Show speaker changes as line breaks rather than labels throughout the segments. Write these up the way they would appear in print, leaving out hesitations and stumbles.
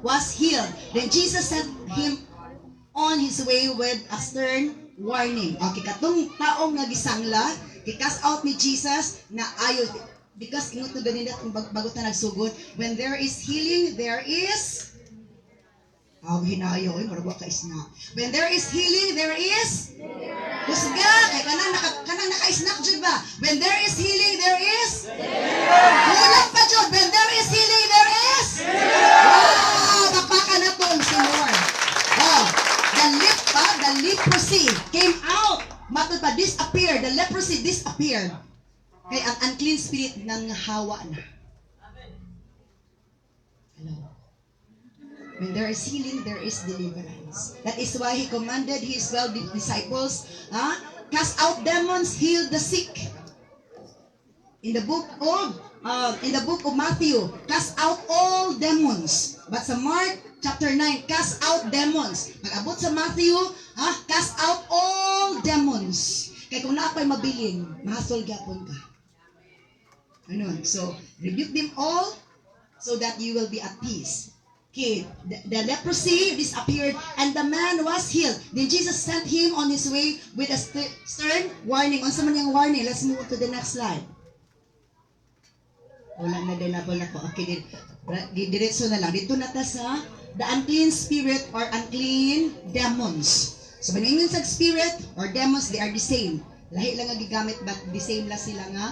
was healed. Then Jesus sent him on his way with a stern warning. Okay, katong taong nagisangla, kikas out ni Jesus na ayo because ingot to ganina kung bago ta nagsugod, when there is healing, there is hinayo murag wa ka isna. When there is healing, there is husga. Kay kanang naka-snack jud ba? When there is healing, there is kulang pa jud. When there is healing, there is baka na to si Lord. The leprosy came out. Matod pa, disappeared. The leprosy disappeared. Kaya ang unclean spirit nang hawa na. Hello. When there is healing, there is deliverance. That is why He commanded His 12 disciples, cast out demons, heal the sick. In the book of Matthew, cast out all demons. But sa Mark chapter 9, cast out demons. Pag-abot sa Matthew, cast out all demons. Kaya kung naapay mabilin, mahasol gyapon ka. Ano? So, rebuke them all so that you will be at peace. Okay, the leprosy disappeared and the man was healed. Then Jesus sent him on his way with a stern warning. Unsa man yung warning? Let's move to the next slide. Wala na din na po. Okay, diretso na lang. Dito na ta sa the unclean spirit or unclean demons. So, maningon sa spirit or demons, they are the same. Lahi lang nga gigamit but the same lang sila nga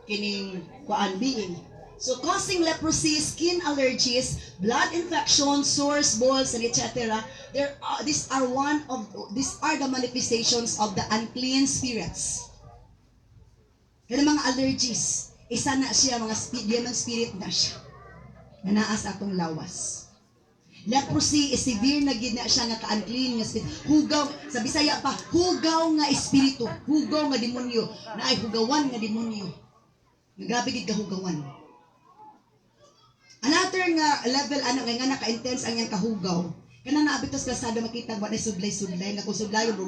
kining kuan being. So, causing leprosy, skin allergies, blood infections, sores, boils, and etc. These are the manifestations of the unclean spirits. Kaya mga allergies, isa na siya, mga demon spirit na siya. Nanaas atong lawas. Leprosy is severe na gid na siya nga ka-unclean nga spirit. Hugaw, sa Bisaya pa, hugaw nga espiritu, hugaw nga demonyo, na ay hugawan nga demonyo. Grabe gid kahugawan. Another nga level nga naka-intense ang yang kahugaw. Kana naabitos kasada makita ba na sudlay-sudlay nga kung sudlay bro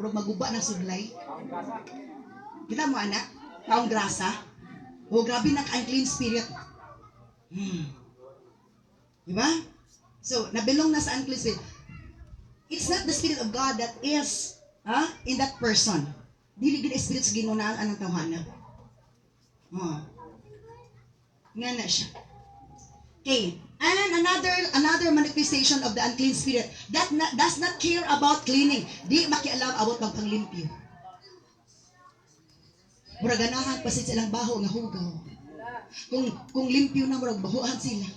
maguba ng sudlay. Kita mo anak, taong grasa. O grabe na ka-unclean spirit. Diba? So, nabilong na sa unclean spirit. It's not the spirit of God that is in that person. Dili gid spirit sa ginunaan ang tawhana. Nga na siya. Okay, and another manifestation of the unclean spirit that does not care about cleaning. Di makialam about pagpanglimpyo. Murag ganahan pa silang baho nga hugaw. Kung limpyo na murag bahuhan sila.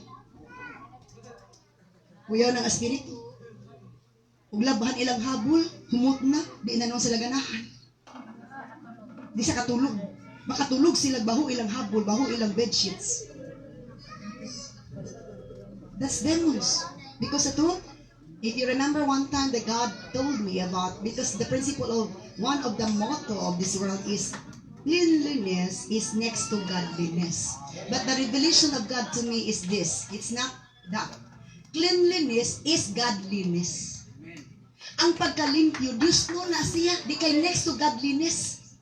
Kuyaw ng espiritu. Ug labahan ilang habol, humot na, di na naman sila ganahan. Di sa katulog. Makatulog sila baho ilang habol, baho ilang bedsheets. That's demons. Because ito, if you remember one time that God told me about, because the principle of, one of the motto of this world is, cleanliness is next to godliness. But the revelation of God to me is this, it's not that. Cleanliness is godliness. Ang pagkalimpyo, Diyos mo na siya, di kay next to godliness.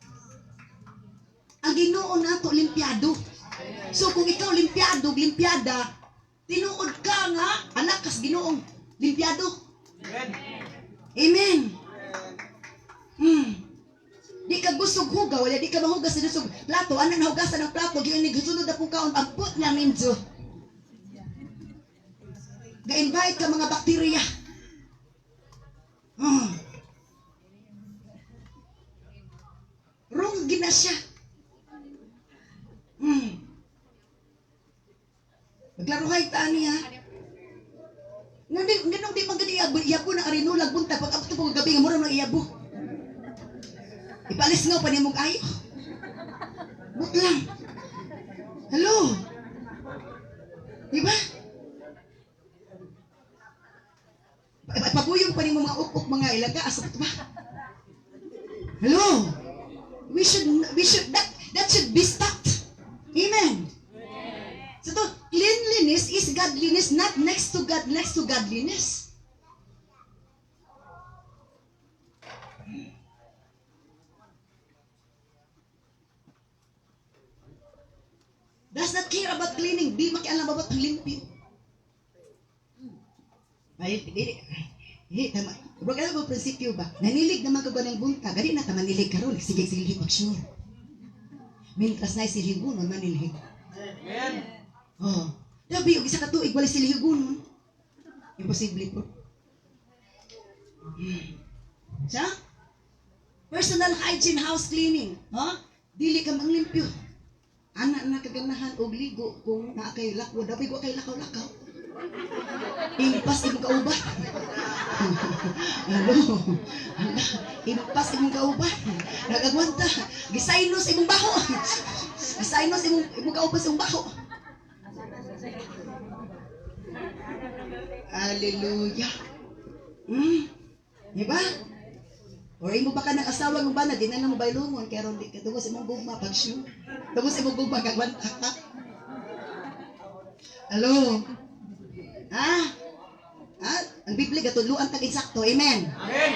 Ang Ginoo nato limpyado. So kung ikaw limpyado, limpyada, tinuod ka nga, anak kas Ginoong limpyado. Amen. Di ka gustong hugaw, wala di ka mahugas sa plato, anak nahugasan ng plato, gining gusunod na po kaon, amput lang ninyo. Ga-invite ka mga bakterya. Wrong gina siya. Maglaruhay ta niya. Ganong di magani iyabo na arinulag bunta pag abto po gabi nga mura nang iyabo. Ipalis nga pa nimong ayo. But lang. Hello. Diba? Pabuyong pa nimong mga ukok mga ilaga asap ba? Hello. We should that should be stopped. Amen. So cleanliness is godliness, not next to God, next to godliness. Does not care about cleaning. Di makialam about limpyo. Ay, dili tama. Wag mo prinsipyo ba? Nanilig naman ka ba ng bunta? Gadi na tama nilig karon, sige pag sure. Mientras na siligunon manilhig. Amen. Oh. Dabi og isa ka tuig wala siligunon. Imposible po. Sa? Personal hygiene, house cleaning. Dili ka manglimpyo. Anak na kaganahan og ligo kung naa kay lakwa. Dabi ko kay lakaw-lakaw. Impas imong kauban. Alo. Impas imong kauban. Nagagwanta. Gisaynos imong baho. Gisaynos imong kauban sa imong baho. Hallelujah. Diba? Or imo ba ka ng asawa ng bana, di na mo baylungon, kaya ron di ka tungos imong gugma, pag-shoe. Tungos imong gugma, kagwanta ka. Hello? Ang Biblia gatuluan tag insakto. Amen. Amen.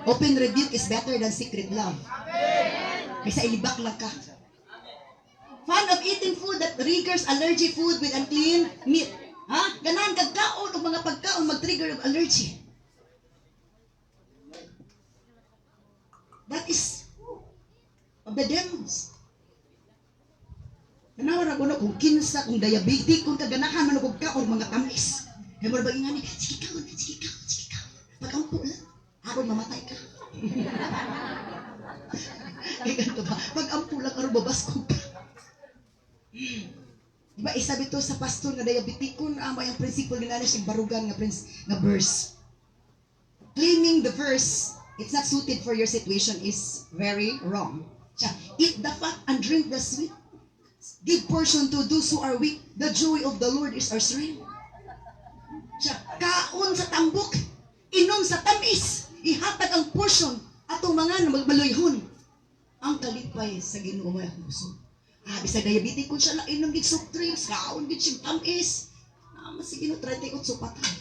Open rebuke is better than secret love. Amen. Kaysa ilibak lang ka. Fun of eating food that triggers allergy, food with unclean meat. Ganahan kagkaon o mga pagkaon mag-trigger of allergy. That is of the demons. Tanawa na ko na kung kinsa, kung diabetic, kung kaganahan man kung kaon mga tamis. Kaya mo ba ingani, sige kaon. Pag-ampo lang, aron mamatay ka. Kaya ganito ba, pag-ampo lang, aron babaskog ka. Diba, isabi to sa pastor nga diabetikon, may ang prinsipyo nila siyang barugan nga verse. Claiming the verse, it's not suited for your situation is very wrong. Eat the fat and drink the sweet. Give portion to those who are weak. The joy of the Lord is our strength. Kaon sa tambok, inom sa tamis, ihatag ang portion atong mga magbaluyhon. Ang kalipay sa Ginoo ay puso. Bisa diabetic ko siya lang inom gid soft drinks, kaon gid siya tamis. Mas Ginoo 38 patay.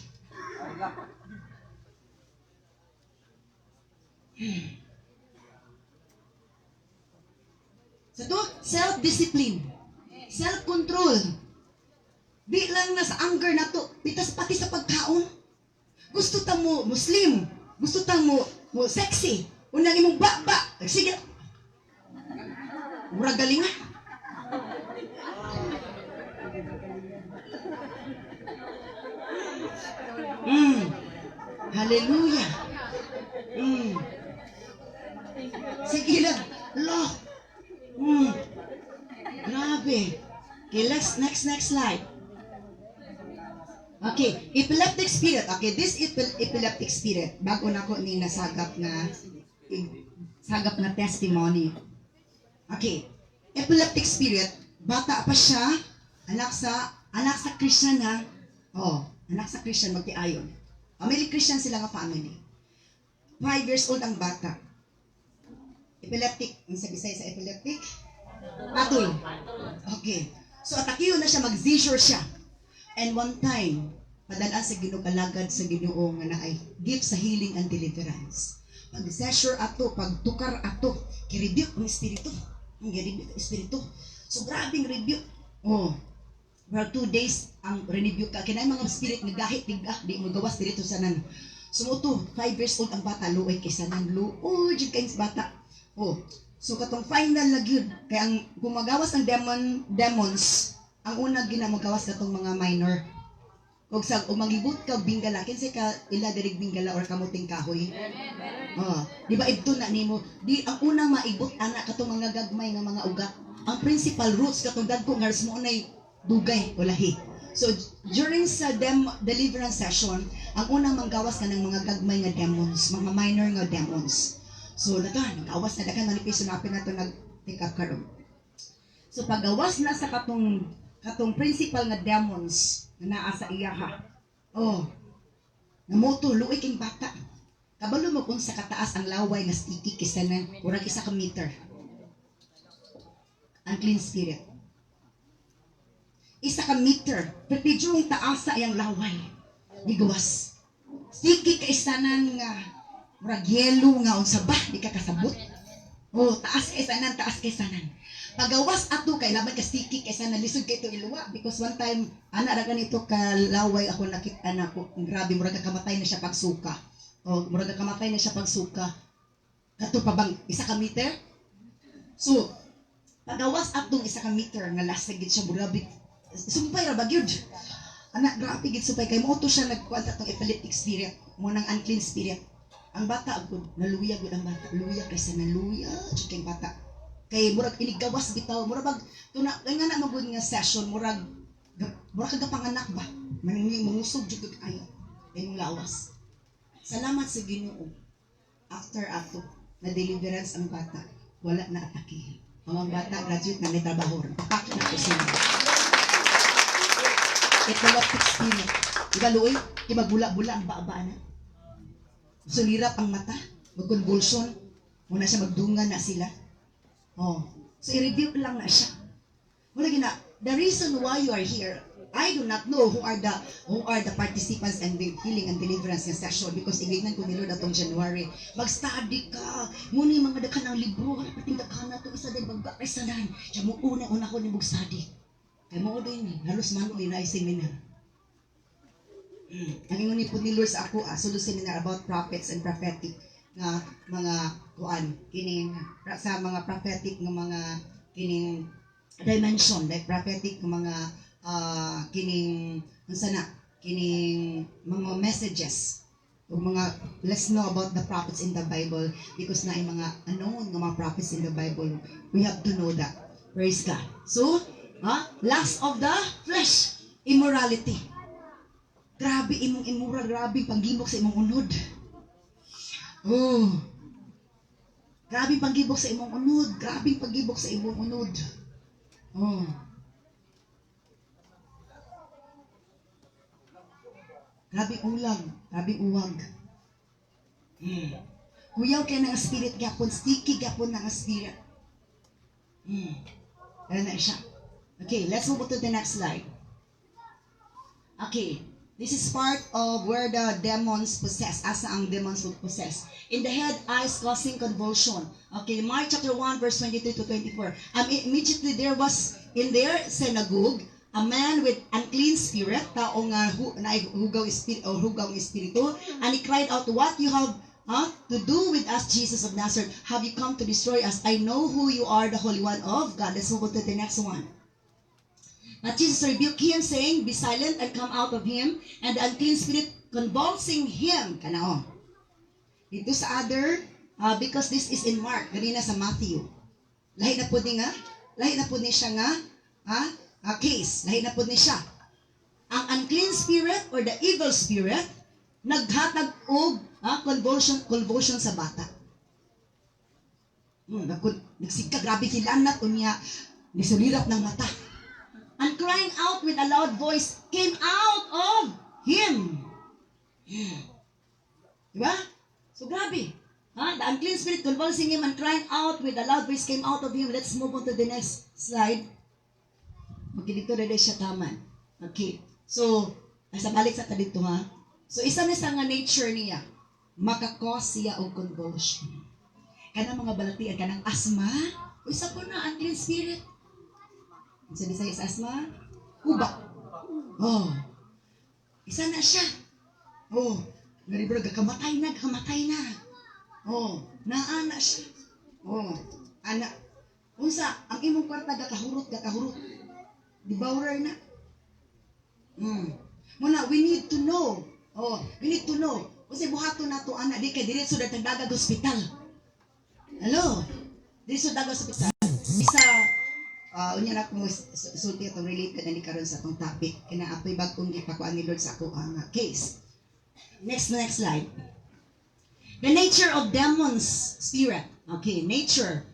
Sa to, self-discipline, self-control. Di lang na sa anger na to, pitas pati sa pagkaon. Gusto ta mo Muslim, gusto ta mo sexy, unang imong baba, sige. Murag galingan. Hallelujah. Sige lang. Lo. Grabe. Okay, next slide. Okay, epileptic spirit. Okay, this epileptic spirit, bago na ko ni nasagap na testimony. Okay, epileptic spirit, bata pa siya, anak sa Christian ha. Anak sa Christian magtiayon. May Christian sila nga family. 5 years old ang bata. Epileptic, ang sabi sa epileptic? Patol. Okay. So atakiyo na siya, mag-seizure siya. And one time, padalaan sa Ginoo kalagad sa Ginoo nga naay gift sa healing and deliverance. Pag-seizure ato, pagtukar ato, ki-rebuke ang espiritu. Ang rebuke ang espiritu. So grabing rebuke. Well, 2 days ang rebuke ka. Kinay mga spirit nga gahit di magawas dito sa nan. Sumuto, 5 years old ang bata, luoy kaysa nan luoy jud kay bata. So katong final na gyud kay ang gumagawas ang demons, ang una ginamagawas katong mga minor. Ug sa umangibot ka bingala, kinsa ka ila diri bingala or kamuting kahoy. Di ba idto na nimo? Di ang unang maibot ana katong mga gagmay nga mga ugat. Ang principal roots katong dagko nga mo nay dugay o lahi. So during sa deliverance session, ang unang manggawas ka ng mga gagmay nga demons, mga minor nga demons. So nagawas na dagan manipis na apin nato nag-pick up karon. So paggawas na sa katong principal nga demons nga naa sa iya ha. Namoto luoy king bata. Kabalo mo kung sa kataas ang laway nga sticky kisanan, murag 1 meter. Unclean spirit. 1 meter, pero yung taas sa iyang laway. Gigawas. Sticky kaisanan nga murag yelo nga unsa ba di ka kasabot. Taas kaisanan. Pagawas ato kay laban ka sticky kaysa nalisod kay ito iluwa because one time ana ra ganito kalaway ako nakita na ko grabe murag kamatay na siya pagsuka. O murag kamatay na siya pagsuka. Kato pa bang isa ka meter? So pagawas atong isa ka meter nga lasag gid siya burabi. Sumpay ra ba gyud? Ana grabe gid supay kay mo to siya nagkuan sa atong epileptic spirit, mo nang unclean spirit. Ang bata gud naluya gud ang bata. Luya kaysa naluya jud kay bata. Kay murag inigawas bitaw murag bag tuna nga na magud nga session murag ka panganak ba maning mangusog jud ayo kay mong lawas. Salamat sa Ginoo after ato na deliverance ang bata wala na atake ang bata graduate na may trabaho papak na ko sila epileptic spirit ibaluoy ibagula-bula ang baba na sulirap ang mata mag-convulsion muna siya magdungan na sila. Oh, so i-review lang na siya. Wala gina. The reason why you are here, I do not know who are the participants and the healing and deliverance ng session because ingaynan ko ni Lord atong January. Mag-study ka. Muna yung mga dakan ng libro. Pating dakan na ito. Isa din magkakaisanan. Siya mo una ko ni mag-study. Kaya mo din halos man ulit na seminar. Ang ingon po ni Lord sa ako, solo seminar about prophets and prophetic nga mga kuan kining sa mga prophetic nga mga kining dimension like prophetic nga mga kining unsa na kining mga messages o mga let's know about the prophets in the Bible because na mga unknown nga mga prophets in the Bible we have to know that. Praise God. So lust of the flesh, immorality. Grabe imong immoral, grabe panggibok sa imong unod. Oh. Grabe paggibok sa imong unod. Grabe paggibok sa imong unod. Oh. Grabe ulag. Grabe uwag. Kuyaw kay ng spirit gapon. Sticky gapon ng spirit. Kaya na siya. Okay, let's move to the next slide. Okay. This is part of where the demons possess. Asa ang demons would possess. In the head, eyes causing convulsion. Okay, Mark chapter 1, verse 23 to 24. Immediately there was in their synagogue a man with unclean spirit, tao nga hugaw espiritu, and he cried out, "What you have to do with us, Jesus of Nazareth? Have you come to destroy us? I know who you are, the Holy One of God." Let's move on to the next one. But Jesus rebuked him, saying, "Be silent and come out of him." And the unclean spirit convulsing him. Kanao. Dito sa other, because this is in Mark, ganina sa Matthew. Lahi na po ni siya nga, case. Lahi na po ni siya. Ang unclean spirit or the evil spirit, naghatag og convulsion sa bata. Nagsigka, grabe hilanat, unya, nisulirap ng mata. And crying out with a loud voice came out of him. Diba? So grabe. The unclean spirit convulsing him and crying out with a loud voice came out of him. Let's move on to the next slide. Okay, dito rin siya taman. Okay. So, nasa balik sa dito ha. So, isa na sa nga nature niya, makakos siya o convulsion. Kanang mga balatian, kanang asma, isa ko na unclean spirit. Sa Bisayas asma, hubak. Oh. Isa na siya. Oh, naribro kamatay na. Oh, naana siya. Oh, ana. Unsa ang imong kwarta gakahurot. Dibawrer na. Muna we need to know. Oh, we need to know. Kasi buhaton nato ana di kay diretso datang dagat hospital. Hello. Diretso dagat hospital. Isa unya na kung sulti itong related na ni karon sa itong topic. Kinaapoy bagong gipakuan ni Lord sa ako ang case. Next slide. The nature of demons spirit. Okay, nature.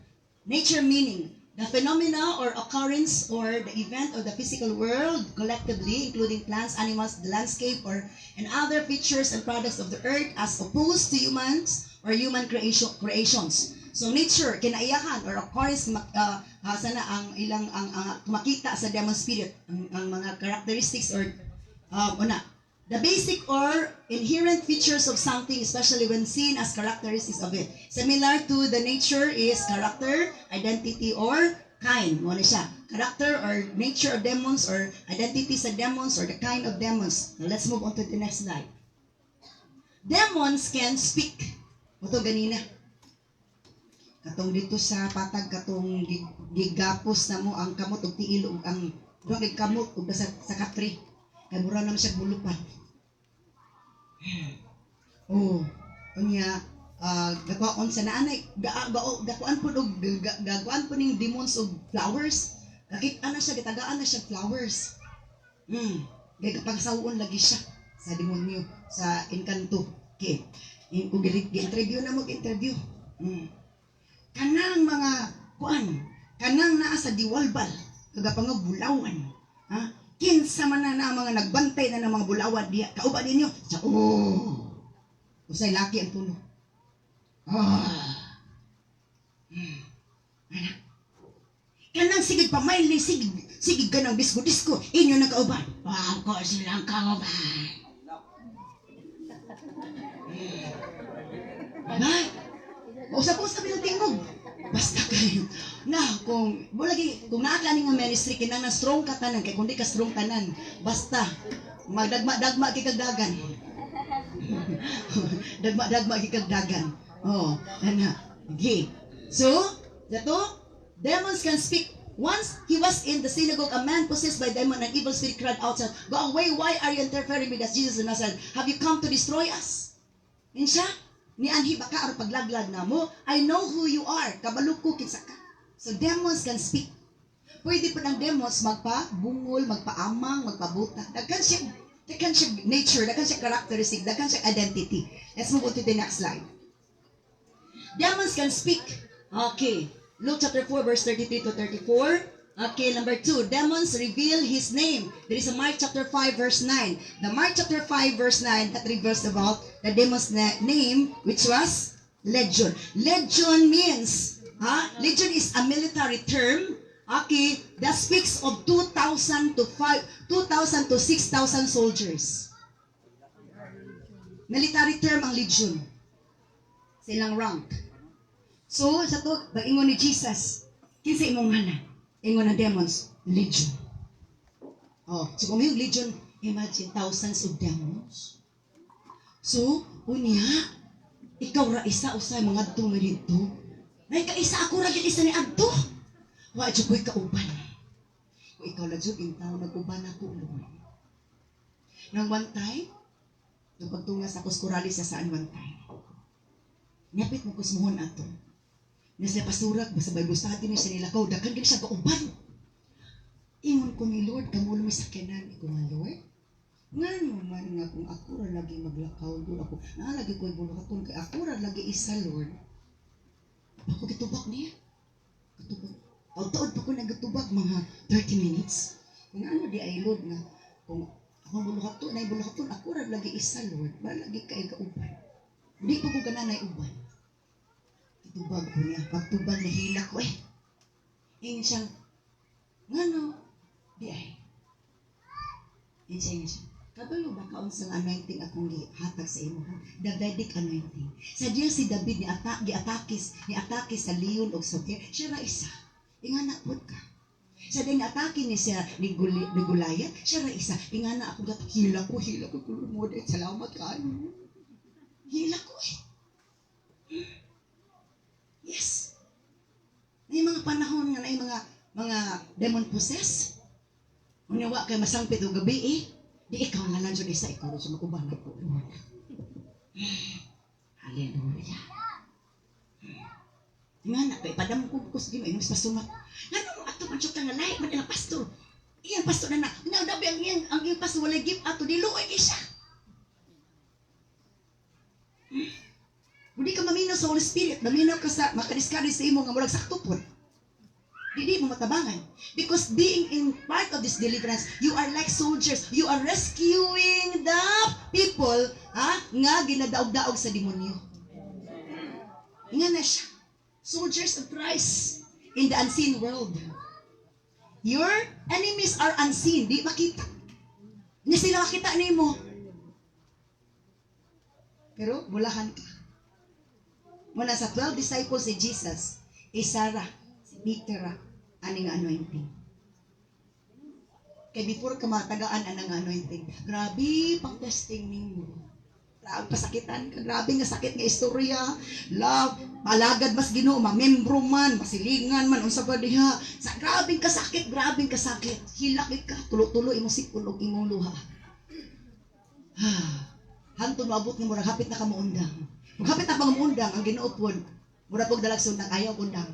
Nature meaning the phenomena or occurrence or the event of the physical world collectively, including plants, animals, the landscape, and other features and products of the earth as opposed to humans or human creations. So nature kinaiyahan or occurrence sana ang ilang ang makita sa demon spirit ang mga characteristics or the basic or inherent features of something, especially when seen as characteristics of it. Similar to the nature is character, identity, or Kind, mo na siya. Character or nature of demons or identity sa demons or the kind of demons. Now, let's move on to the next slide. Demons can speak. Ito ganina. Katong dito sa patag, katong gigapos na mo ang kamot o tiil o ang doon kamot o sa kapri. Kaya mura naman siya bulupan. Oh, kanya, gagawaan sa naanay, gagawaan po gagawaan po ng demons of flowers. Nakita na siya, gitagaan na siya flowers. Gagapagsawoon lagi siya sa demonyo, sa Encanto. Okay. Kung gi-interview na mag-interview. Kanang mga kanang naa sa diwalbal, kagapang bulawan. Ha? Kinsa man na mga nagbantay na ng mga bulawan diya. Kauba ninyo. Sa usay laki ang tulo. Kanang sigig pamayli, sigig ka ng disko-disko. Inyo na kauban. Ako silang kauban. Ba? Usap-usap yung tingog. Basta kayo. Na, kung naakala nga ministry, kinang na strong ka tanan, kaya kung di ka strong tanan, basta, magdagma-dagma kikagdagan. Dagma-dagma kikagdagan. Oh, ano. Okay. So, dato, demons can speak. Once he was in the synagogue, a man possessed by demon and evil spirit cried out, "Go away, why are you interfering with us, Jesus of Nazareth? Have you come to destroy us?" Insya, ni anhi baka aron paglaglag na mo, I know who you are, kabalo ko kinsa ka. So demons can speak. Pwede pa ng demons magpa-bungol, magpa-amang, magpabuta. Daghan siya nature, daghan siya characteristic, daghan siya identity. Let's move on to the next slide. Demons can speak. Okay. Luke chapter 4 verse 33 to 34. Okay, number 2, demons reveal his name. There is a Mark chapter 5 verse 9. The Mark chapter 5 verse 9 that reveals about the demon's name, which was Legion. Legion means, Legion is a military term, okay, that speaks of 2,000 to 6,000 soldiers. Military term ang Legion. Silang rank. So, sa to, pag-ingon ni Jesus, kinsa imong ngalan? Ingon na demons, Legion. Oh, so kung yung Legion, imagine thousands of demons. So, unya, ikaw ra isa usay mga adto nga dito. Nay ka isa ako ra gid isa ni adto. Wa jud ko'y kauban. Kung ikaw lang jud intaw nag-uban ako Lord. Nang one time, nung pagtunga sa kuskurali sa saan one time. Nyapit mo kusmuhon ato. Nasa pasurak, basta bay bustatin niya sa nilakaw, dakan gani siya kauban. Ingon ko ni Lord, kamulo may sakyanan. Iko nga Lord, nga naman nga kung ako ra lagi maglakaw, Lord, ako, naalagi ko yung bulakaton, kay ako ra lagi isa, Lord. Ako gitubak niya. Gitubak. Taod-taod pa ko nagitubak, mga 30 minutes. Kung ano di ay Lord nga, kung ako bulakaton, na bulakaton, ako ra lagi isa, Lord. Ba lagi kayo kauban. Hindi pa ko gananay uban. Tubag ko niya. Pagtubag na hila ko Ingin siyang, nga no, di ay. Ingin siya. Kabalo ba kaon sa anointing akong gihatag sa imo? The Vedic anointing. Sa diya si David ni atake sa leon o sa bear. Siya ra isa. Ingana pod ka. Sa diya ni atake ni siya ni Goliath. Siya ra isa. Ingana ako gat hila ko tulong mo dahil salamat ka. Hila ko Yes. May mga panahon nga na mga demon possess. Unawa kay masangpit o gabi di ikaw na lang dyan isa, ikaw rin siya makubahan ko. Hallelujah. Nga na, kay padam ko sa gino, inom sa pasumak. Nga nung ato man siya nga lahat, man ilang pastor. Iyang pastor na dabi ang iyang pastor, walay give ato, diluoy siya. Hindi ka maminaw sa Holy Spirit, maminaw ka sa makadiskari sa imo nga mulag sakto po. Hindi mo matabangan. Because being in part of this deliverance, you are like soldiers. You are rescuing the people nga ginadaog-daog sa demonyo. Nga na siya. Soldiers of Christ in the unseen world. Your enemies are unseen. Di makita. Hindi sila makita nimo. Pero bulahan ka. Muna sa 12 disciples si Jesus, Sarah, si Peter, Ani nga anointing. Kay before ka matagaan anang anointing, grabe pag-testing ninyo. Grabe pasakitan ka, grabe nga sakit nga istorya. Love, palagad mas Ginoo, mamembro man, masilingan man, unsa pa diha. Sa grabing kasakit, hilakit ka, tulo-tulo imong sipon og imong luha. Hantod maabot nga murag hapit na ka muundang. Kung hapit na pang muundang, ang Ginoo pod, murag pog dalagson nang ayaw undang.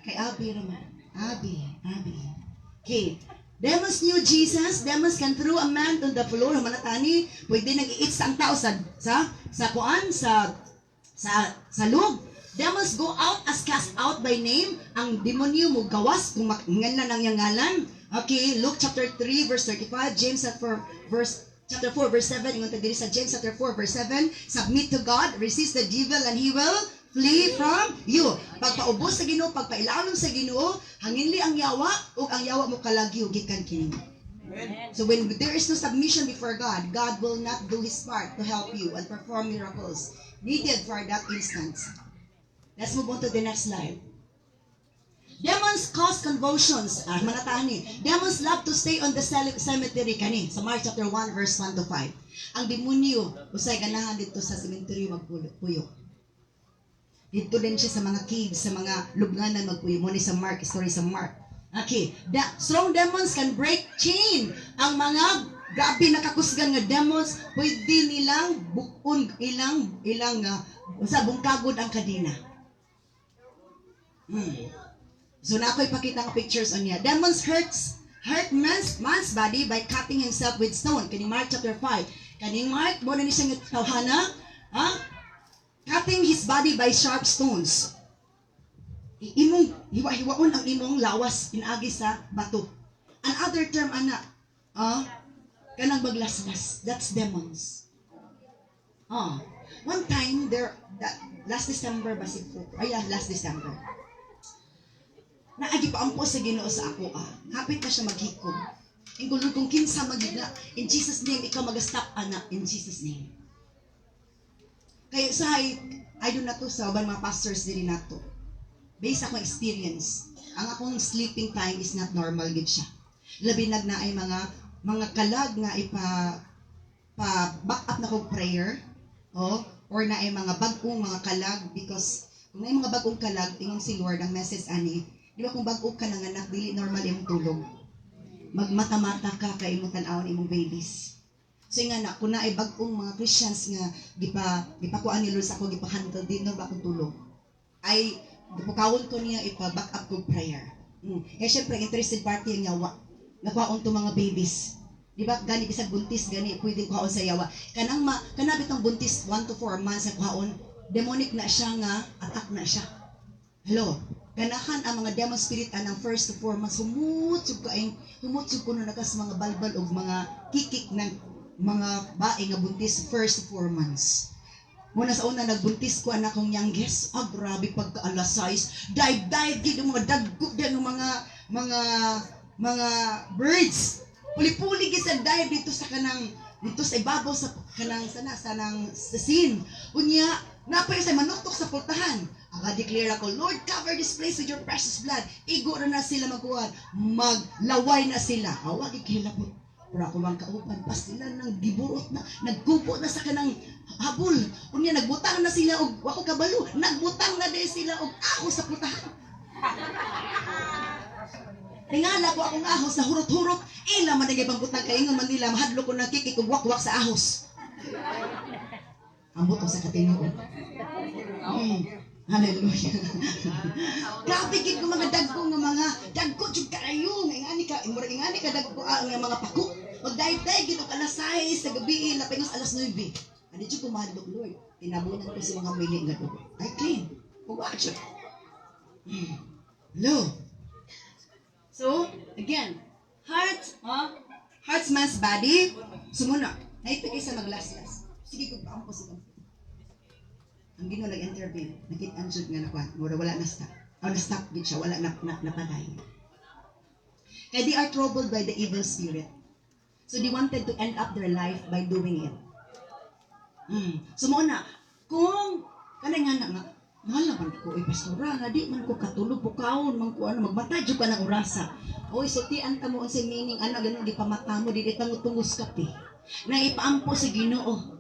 Kay Abi naman. Abi. Okay. Demons knew Jesus. Demons can throw a man on the floor. Manatani, pwede nang i-eat sa ang tao sa loob. Demons go out as cast out by name. Ang demonyo mo gawas kung nganlan ang yangalan. Okay, Luke chapter 3 verse 35, James chapter 4 verse 7, ingon ta diri sa James chapter 4 verse 7, submit to God, resist the devil and he will flee from you. Pagpaubos sa Ginoo, pagpailalom sa Ginoo, hanginli ang yawa ug ang yawa mo kalagyo gikan kini. So when there is no submission before God, God will not do His part to help you and perform miracles needed for that instance. Let's move on to the next slide. Demons cause convulsions. Manatahan ni. Demons love to stay on the cemetery kani. Sa Mark chapter 1 verse 1 to 5. Ang demonyo usay ganahan dito sa cemetery magpuyo. Dito din siya sa mga caves, sa mga lubnganan magpuyo. Muna sa Mark, story sa Mark. Okay. Strong demons can break chain. Ang mga grabe nakakusgan nga demons, pwede nilang bukon, ilang bungkagod ang kadena. So na ako'y pakita ng pictures on niya. Demons hurt man's body by cutting himself with stone. Kaning Mark chapter 5. Kaning Mark, muna ni siyang tawhana, cutting his body by sharp stones. Imong hiwa-hiwaon ang imong lawas inaagi sa bato. Another term ana, kanang baglaslas. That's demons. One time last December last December. Naagi pa ampo sa Ginoo sa ako Hapit na siya maghikom. Ingulod kung kinsa magigna. In Jesus name ikaw mag-stop ana in Jesus name. Kaya I do na to sa ubang mga pastors diri na to. Based akong experience, ang akong sleeping time is not normal gid siya. Labi na ay mga kalag nga back up na kong prayer, or na ay mga bagong mga kalag, because kung na ay mga bagong kalag, tingong si Lord ang message ani, di ba kung bago ka nang anak, dili normal imong tulog. Magmata-mata ka kay imong tan-awon imong babies. So nga na, kung na ay bagong mga Christians nga gipakuan ni Lord sa ako, gipahandle din no ba akong tulog, ay gipukawon ko niya ipa-back up ko prayer. Syempre interested party ang yawa. Nakuhaon to mga babies. Di ba gani bisag buntis gani pwedeng kuhaon sa yawa. Kana bitong buntis 1 to 4 months na kuhaon, demonic na siya nga attack na siya. Hello. Ganahan ang mga demon spirit anang 1 to 4 months humutsug ko na nakas mga balbal og mga kikik ng mga bae nga buntis 1 to 4 months. Muna sa una nagbuntis ko anak kong youngest, grabe pagka-alas 6, dive gid ang mga dagkog din ng mga birds. Puli-puli gid sa dive dito sa ibabaw sa kanang sa scene. Unya napay sa manuktok sa pultahan. Declare ako, Lord, cover this place with your precious blood. Igo na sila magkuhan, maglaway na sila. Awag ikilapot. Pero ako bang kaupan, pas sila nang giburot na, nagkupo na sa kanang habol. Unya nagbutang na sila og wako kabalo, nagbutang na din sila og ahos sa putahan. Tingala ko akong ahos sa hurot-hurot, ila man nagay pang butang kay ingon man nila mahadlo ko ng kikik og wakwak sa ahos. Ambot ko sa katinuod. Hallelujah. Grabe gid ko mga dagko jud kaayo nga ingani ka dagko nga mga pako. Pag daytay gid og alas 6 sa gabi lapingos alas 9. Ani jud ko mahadlok Lord. Tinabunan ko si mga mili nga dugo. Ay clean. Ug watch. Hello. So, again, heart's man's body. Sumuna. Naipigay sa maglaslas. Sige kung paampo siya. Ang Ginoo nag-intervene, nakita jud nga nakuha, wala na stop. Na-stop gid siya, wala napaday. Kaya they are troubled by the evil spirit. So they wanted to end up their life by doing it. So muna, kung Kanay nga Malaman ko, pastora, nga di man ko katulog po kaon, man ko magmatay jud ka ng orasa. Oy, sultian ta mo unsay meaning, ganun, di pamata mo, di tangutungos kape. Na ipaampo sa Ginoo.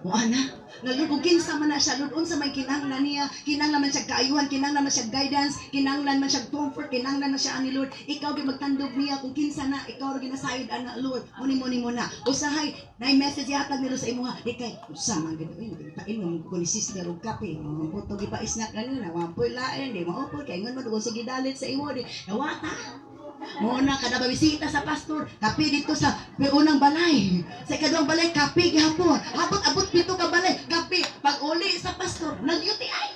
O nalud kung kinsa man na siya, lud unsa may kinahanglan niya, kinahanglan man siya kaayuhan, kinahanglan man siya guidance, kinahanglan man siya comfort, kinahanglan na siya ani Lord. Ikaw gyud magtandog niya kung kinsa na, ikaw ra ginasayod ana Lord. Muni mo na. Usahay, nay message yatag nilo sa imuha. Di kay usa man gid painom ko ni sister og kape. Puto gipais na kanina, wampoy lain, di maupod kay ngon madugo sige dalit sa imo di. Nawata. Muna kada babisita sa pastor, kape dito sa unang balay. Sa ikaduhang balay, kape gihapon. Abot pito ka balay, kape. Pag uli sa pastor, nag-UTI.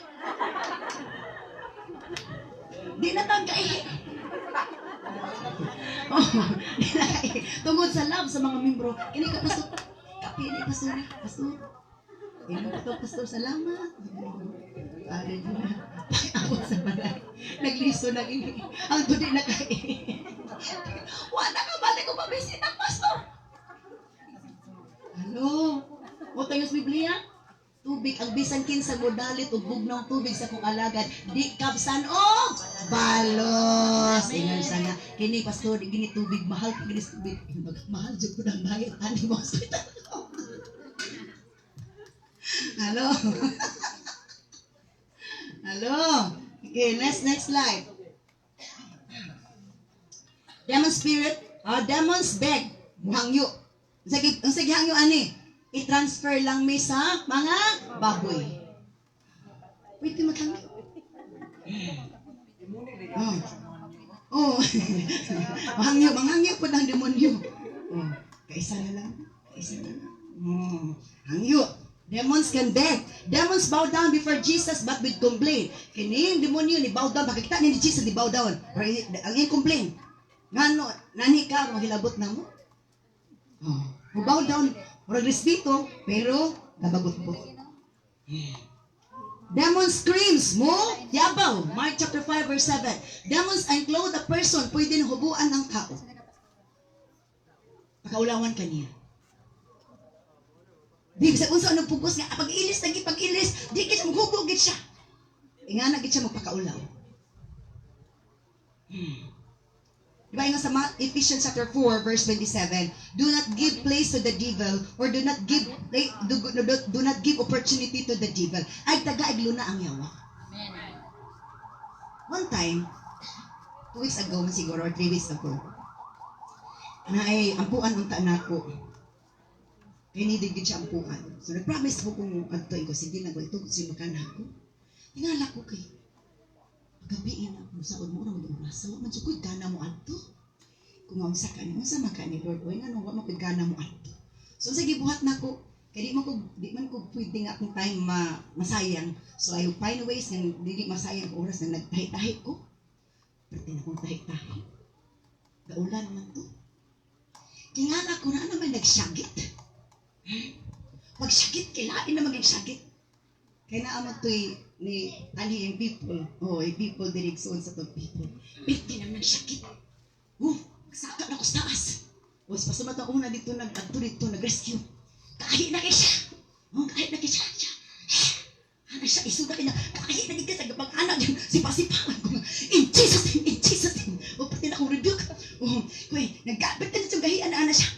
Di na tang kaihi. Di na kaihi. Tungod sa love sa mga membro, kini ka pastor, kape ni pastor. Pastor, kini ka pastor, salamat. Ako sa balay. Nagliso na ini. Ang tudi na kaihi. Wala ka balik ko mabisita, pastor. Hello? O tayo sa Biblia? Tubig, ang bisan kinsa mo dalit ug bugnaw tubig sa kong alagad. Di kabsan og balos. Ingon sana. Kini pastor, gini tubig mahal gini tubig. Mahal jud ko nang bayad ani mo hospital. Hello? Hello? Okay, next slide. Demon spirit, demons beg, muhangyo. Ang sige hangyo ani, i-transfer lang mi sa mga baboy. Pwede maghangyo. Oh. Manghangyo po ng demonyo. Oh, kaisa na lang. Hangyo. Demons can beg. Demons bow down before Jesus but with complaint. Kini yung demonyo ni bow down, makikita ni Jesus ni bow down. Or ang complaint. Ngano, nani ka, maghilabot na mo? Bow down, or respeto, pero nabagot-bot. Demon screams, mo, yabaw. Mark chapter 5 verse 7. Demons enclose a person, pwede na hubuan ng tao. Pakaulawan ka niya. Di sa unsa anong pugos nga pag-ilis, di kita maghubog gid siya. Ingana gid siya magpakaulaw. Diba yung sa Ephesians chapter 4 verse 27, do not give place to the devil or do not give opportunity to the devil. Ay taga igluna ang yawa. One time, 2 weeks ago siguro or 3 weeks ago, na ay ampuan unta nako. Pinidig siya ampuan. So nag-promise ko kung adtoy ko sige na ko ito si makana ko. Tingala ko kay gabiin ako sa mo ra mag-urasa wa man jud kana mo adto. Kung unsa ka ni unsa man ka ni Lord oy ngano wa man kana mo adto. So sige buhat nako kay di man ko pwede nga akong time masayang. So I find ways nga dili masayang ko oras na nagtahi-tahi ko. Pati na kong tahi-tahi. Gaulan man to. Tingala ko na naman nagsagit. Magsakit, kailain na maging sakit. Kaya naamag to'y ni yung people. People dirigsoon sa itong people. Piti naman sakit. Magsaka na ko sa taas. Pasumat ako na dito, nag-rescue. Kahit na kayo siya. Kahit na kayo siya. Ano siya, isuda ka niya. Kahit na kayo sa gabang-anak yung sipa-sipangan ko. In Jesus' name. Pati na akong rebuke. Nagkabit na sa gahian na siya.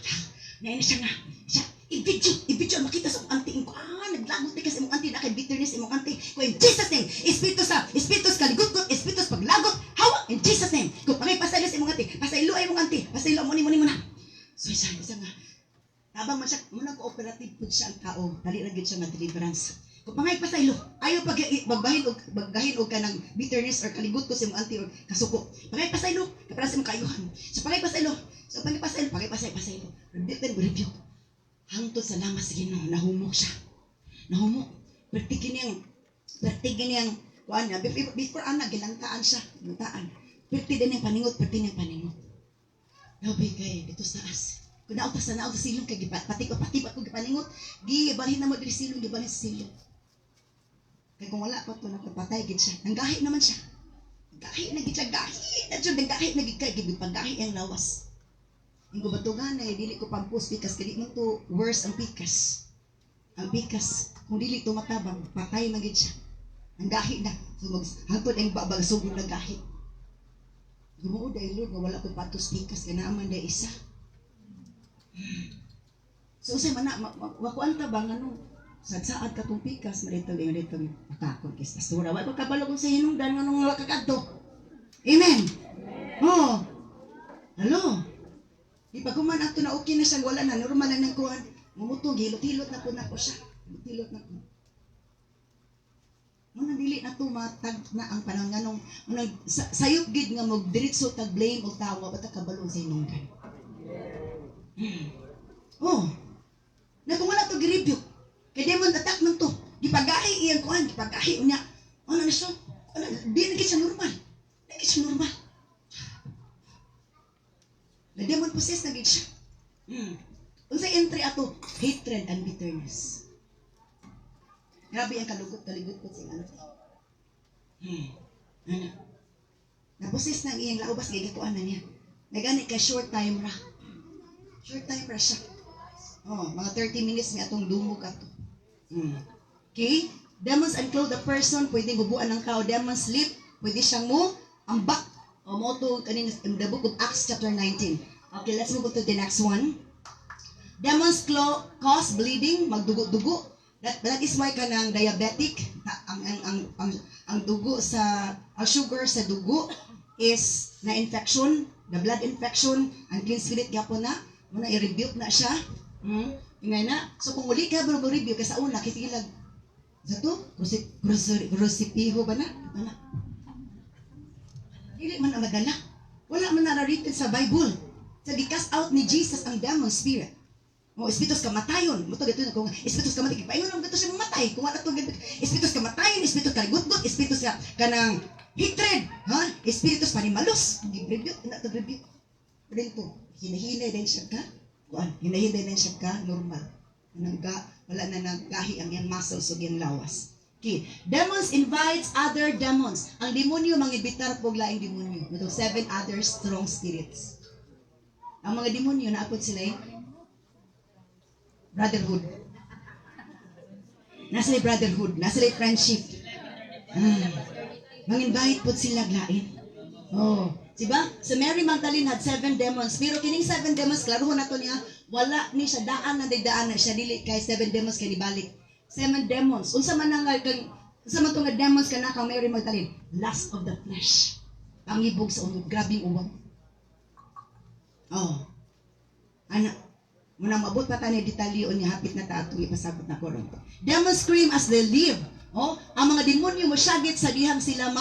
Ngayon na siya nga. I-video makita sa mong auntie ko. Naglagot na kasi mong auntie na kay bitterness imong auntie. Ko in Jesus name, espiritus kaligot-got, espiritus paglagot, hawa in Jesus name. Ko pangay pasaylo sa imong auntie, pasaylo ay imong auntie, pasaylo mo na. So isa nga. Tabang man siya, muna ko operative pud siya ang tao, dali ra gyud siya nga deliverance. Ko pangay pasaylo, ayo bagbahin og kanang bitterness or kaligot ko sa imong auntie or kasuko. Pangay pasaylo, para sa imong kaayuhan. So pangay pasaylo. Written review. Hangtod sa lamas sa Ginoo, nahumok siya. Pertigin niyang kuan niya. Before anak, gilantaan siya. Perti din yung paningot. Labi kay, dito sa taas. Kung naog sa silong, kay patikot ko gipaningot, gibalhin na mo diri silong, gibalhin sa silong. Kaya kung wala pa ito, napapatay gid siya. Nanggahi naman siya. Nanggahi na gid kay gipagahi ang lawas. Ang kubatugan na dili ko pampus pikas kadi man to worse ang pikas. Ang pikas kung dili tumatabang, patay man gid siya. Ang gahi na. So hangtod ang babag sugod na gahi. Gumuod ay Lord, nga wala ko patos pikas, kanaaman day isa. So usay man na, wakuan ta bang ano, sadsaad ka tong pikas, malitaw matakot kis pastora. Wala ko kabalo kung sa hinungdan nga nung wala kakadto. Amen. Oh. Hello. Di pa kuman ato na okay na siya, wala na, normal na nang kuhan. Mumutong, hilot-hilot na po na ko siya. Hilot na po. Nung dili na to matag na ang panahon nga nung sayop gid nga magdiretso tag blame o tawa bata kabalo sa hinungdan. Oh. Na kung wala to gi-review. Kay demon attack man to. Gipagahi iyang kuan, gipagahi unya. Ano na siya? Di na gid siya normal. Di gid siya normal. Na demon possessed na gid siya. Unsay entry ato? Hatred and bitterness. Grabe ang kalugot ko sa ano. Ano? Napossess na ang iyang laubas kay gikuan na niya. Nagani ka short time ra. Short time ra siya. Oh, mga 30 minutes mi atong dumog ato. Okay? Demons unclothe the person, pwedeng gubuan ng tao. Demons sleep, pwede siyang mo ambak. O mo to kaning in the book of Acts chapter 19. Okay, let's move to the next one. Demons cause bleeding, magdugo-dugo. That is why kanang diabetic, ang dugo sa ang sugar sa dugo is na infection, the blood infection, ang clean spirit gyapon na, muna i-rebuke na siya. Ingay na. So kung uli ka review ka sa una kisilag. Sa to, crucifijo ba na? Ano? Dili man ang madala. Wala man na-written sa Bible. Sa gi-cast out ni Jesus ang demon spirit. O espiritus kamatayon. Muto dito na kung espiritus kamatayon. Paingon ang gato siya mamatay. Kung wala itong espiritus kamatayon, espiritus kaligutot, espiritus kanang hatred. Ha? Espiritus panimalos. Review. Ina to review. Dito. Hinahinay din siya ka. Kuan. Hinahinay din siya ka. Normal. Wala na nagahi ang yan muscles o yan lawas. Okay. Demons invites other demons. Ang demonyo, mangibitar po laing demonyo. Ito, 7 other strong spirits. Ang mga demonyo, naapod sila brotherhood. Nasa brotherhood. Nasa friendship. Mang-invite po sila lain. Oh. Diba? So Mary Magdalene had 7 demons. Pero kining 7 demons, klaruhon na to niya, wala ni siya daan na siya dili kay 7 demons kay nibalik. 7 demons. Unsa man nga demons kana kang Mary Magdalene? Lust of the flesh. Pangibog sa unog, grabing uwang. Oh. Ana, muna mabot pa tani detalyon niya hapit na ta atong ipasabot na koron. Demons scream as they live. Oh, ang mga demonyo mo syagit sa dihang sila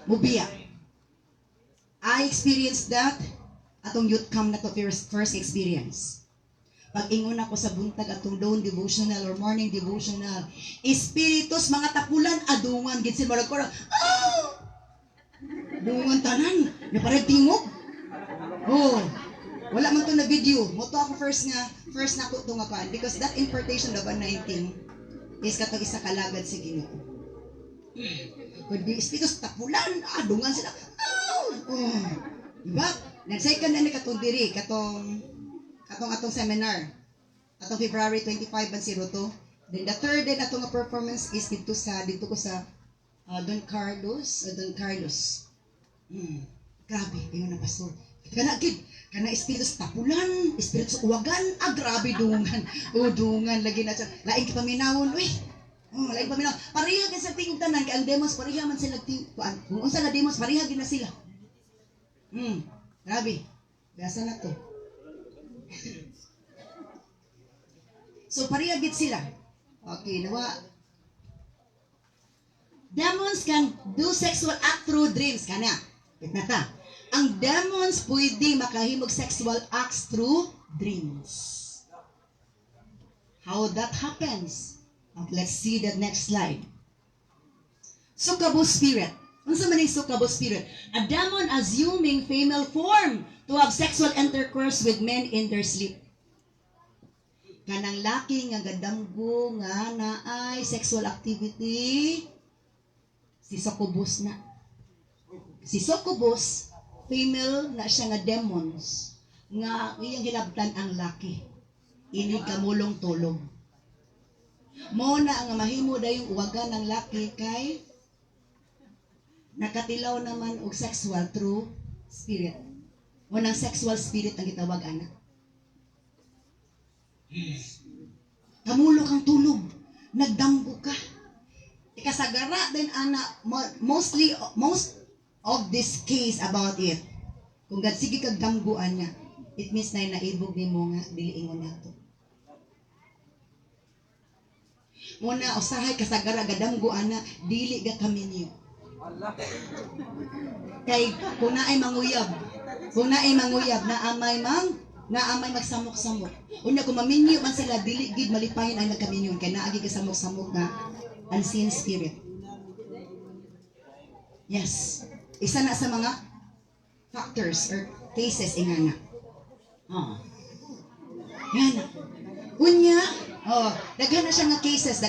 mubiya. I experienced that atong youth camp na to first experience. Pag ingon ako sa buntag atong dawn devotional or morning devotional, espiritus mga tapulan adungan gid sila marag ko. Dungan tanan, na parang tingog. Oh. Wala man to na video. Moto ako first na ko to nga paan because that impartation of 19 is katong isa kalagad sa Ginoo. Kundi espiritus tapulan adungan sila. Diba? Nag-second na ni katong diri, katong atong seminar. Atong February 25 ang 02. Then the third day atong performance is dito ko sa Don Carlos. Grabe, kayo na pastor. Kana espiritus tapulan, espiritus uwagan, grabe dungan. Dungan lagi na siya. Laing paminawon, uy. Laing paminawon. Pareha ka sa tingog tanan kay ang demos pareha man sila tingkuan. Kung unsa na demos pareha gid na sila. Grabe. Gasa na to. So pareha gid sila. Okay, nawa. Demons can do sexual act through dreams kana. Nata. Ang demons pwede makahimog sexual acts through dreams. How that happens? Okay, let's see the next slide. Succubus spirit. Unsa man ang succubus spirit? A demon assuming female form to have sexual intercourse with men in their sleep. Kanang laki nga gadamgo nga naay sexual activity si succubus na. Si succubus female na siya nga demons nga iyang hilabtan ang laki. Ini kamulong tulong. Mo na ang mahimo dayong uwagan ng laki kay nakatilaw naman og sexual through spirit. Mo nang sexual spirit ang gitawag ana. Kamulo kang tulog, nagdamgo ka. Ikasagara din ana most of this case about it. Kung gad sige kag damguan niya, it means na naibog nimo nga dili ingon nato. Muna usahay kasagara gadamgo ana dili ga kaminyo. Kay kung naay manguyab na amay magsamok-samok. Unya kung maminyo man sila dili gid malipayon ang nagkaminyon kay naagi kasamok-samok na unseen spirit. Yes. Isa na sa mga factors or cases ingana. Ngana. Unya, daghan na siya nga cases.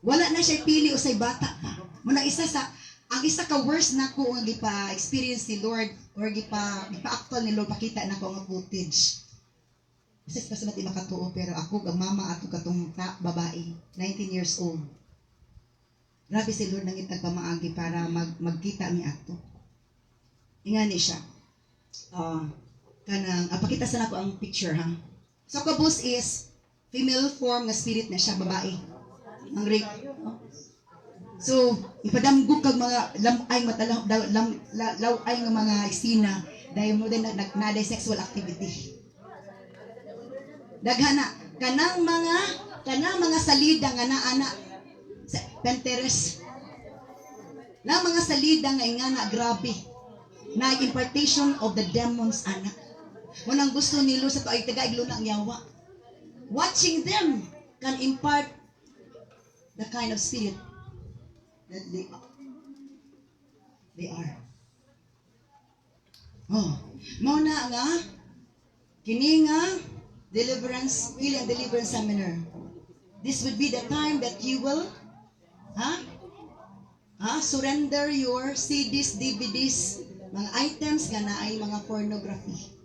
Wala na siya pili usay bata pa. Muna ang isa ka worst nako nga gipa-experience ni Lord or gipa-actual ni Lord pakita nako nga footage. Kasi pasabot iba katuo pero ako ang mama ato katong babae, 19 years old. Grabe si Lord nangitag pamaagi para magkita mi ato. Ingani siya. Pakita sa nako ang picture ha. Succubus is female form nga spirit na siya, babae. Ang rape. So, ipadamgog kag mga lamay laway nga mga eksena dahil mo din naday sexual activity. Daghana kanang mga salida nga naana sa Pinterest. Na mga salida nga ingana grabe. Na impartation of the demons anak. Munang gusto nilo sa to ay tagaiglo ng yawa. Watching them can impart the kind of spirit that they are. Muna nga kini nga healing deliverance seminar. This would be the time that you will surrender your CDs, DVDs, mga items nga naay mga pornography.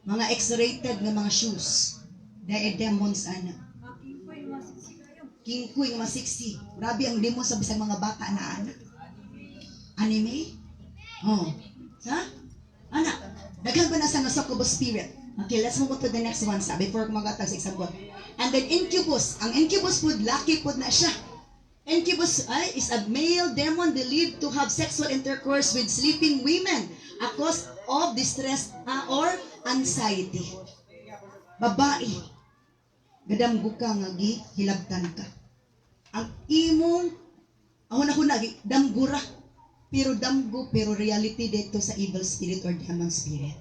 Mga X-rated nga mga shoes. Dahil demons ana. Kingkoy nga masiksi. Grabe ang demons sa bisang mga bata na anak. Anime? Anak. Daghan ba na sa succubus spirit? Okay, let's move on to the next one before kumagatag sa example. And then incubus. Ang incubus food, lucky food na siya. Incubus is a male demon believed to have sexual intercourse with sleeping women a cause of distress or anxiety. Babae, gadamgo ka nga hilabtan ka. Ang imong damgura, pero reality dito sa evil spirit or demon spirit.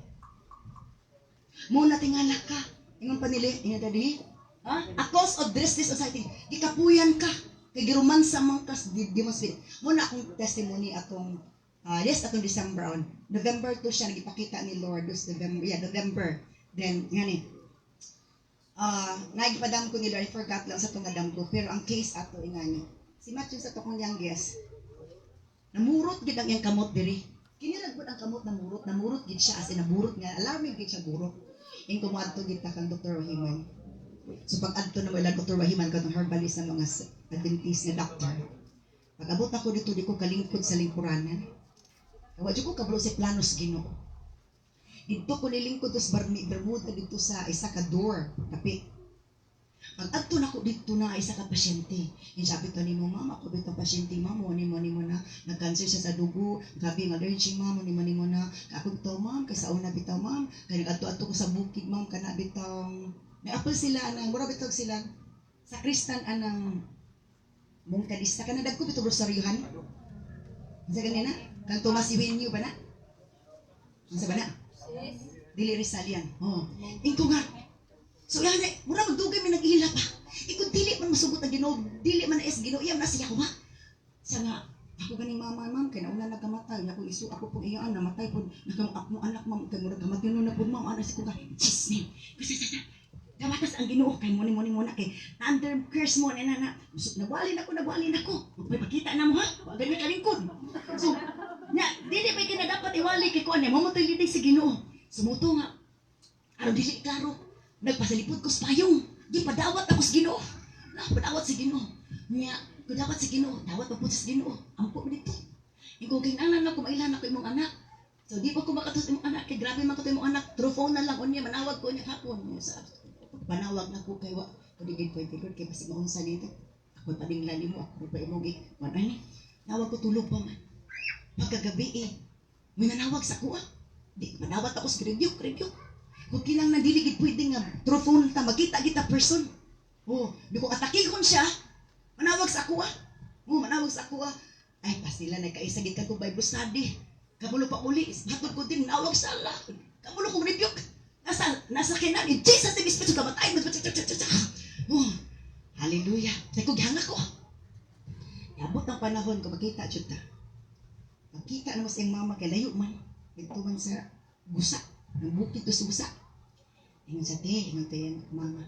Muna tingala ka, ingon pa nila, tadi, a cause of distress anxiety, gikapuyan ka. Kay giromansa man kas demon spirit. Muna akong testimony atong atong December on. November 2 siya nagipakita ni Lord November. Then ngani. Nagpadam ko ni Lord, I forgot lang sa tungadam ko, pero ang case ato ingani. Si Matthew sa tokong youngest. Namurot gid ang iyang kamot diri. Kini nagbud ang kamot namurot gid siya as in naburot nga alarming gid siya guro. In kumuadto gid kang Dr. Wahiman. So pag adto na mo ila Dr. Wahiman katong herbalist na mga Adventist na doctor. Pag abot ako dito di ko kalingkod sa lingkuranan. Wa jud ko kablo sa planos Ginoo. Dito ko nilingkod sa Bermuda dito sa isa ka door, kapit. Pag adto nako dito na isa ka pasyente. Sabi to nimo, ma'am, ako bitaw pasyente ma'am, nimo na nag-cancer siya sa dugo, gabi ng allergy ma'am, nimo na. Ako bitaw ma'am, kay sa una bitaw ma'am, kay nag-adto sa bukid ma'am, kana bitaw. Naapol sila anang mura bitaw sila sa Kristan anang mungkadista kana dagko bitaw rosaryohan. Sa ganina, kang Thomas Eugenio ba na? Sa ba na? Dili Rizal yan. Ingko nga. So yan, mura magdugay may nag-ihila pa. Ikaw dili man masugot ang Ginoo, dili man na Ginoo, iyam na siya ko ba? Siya nga, ako ganing ma'am, kaya nauna nagkamatay, ako isu, ako pong iyaan, namatay po, akong anak ma'am, kaya mura kamatay na po ma'am, anas ko ka, chismin. Kasi gawatas ang Ginoo, kay muni kay under curse mo, na, nagwalin ako, magpapakita na mo ha, wag ganyan kalingkod. So, dili pa dapat iwali kay kuan, mamatay liday sa Ginoo. Sumuto nga, aron dili klaro. Nagpasalipod ko sa payong. Di padawat ako sa Ginoo. Padawat sa Ginoo. Niya, padawat sa Ginoo. Dawat pa po sa Ginoo. Ampo mo dito. Ikaw kailangan ako, mailan ako imong anak. So di pa ko makatos imong anak. Kaya grabe man ko imong anak. Through phone na lang. O niya, manawag ko niya hapon. Panawag na ko kay wa. Kuligid ko yung pilod. Kaya pasig maunsa dito. Ako pa ding lali mo. Ako pa imong manay. Nawag ko tulog pa man. Pagkagabi may nanawag sa kuha. Di, manawag ako sa review. Kung kinang nandiligid pwede nga through phone ta magkita kita person. Di ko atakihon siya. Manawag sa ako manawag sa ako Ay, pas nila nagkaisagit ka ko Bible study. Kamulo pa uli. Hatod ko din, nawag sa Allah. Kamulo kong rebuke. Nasa kinan. In Jesus' name, Espiritu kamatay. Hallelujah. Say ko, gihanga ko. Abot ang panahon ko, makita, chuta. Makita naman sa iyong mama, kay layo man. Ito man sa gusa. Ang bukid to sa gusa. Ingon sa te, ingon tayo yung mama.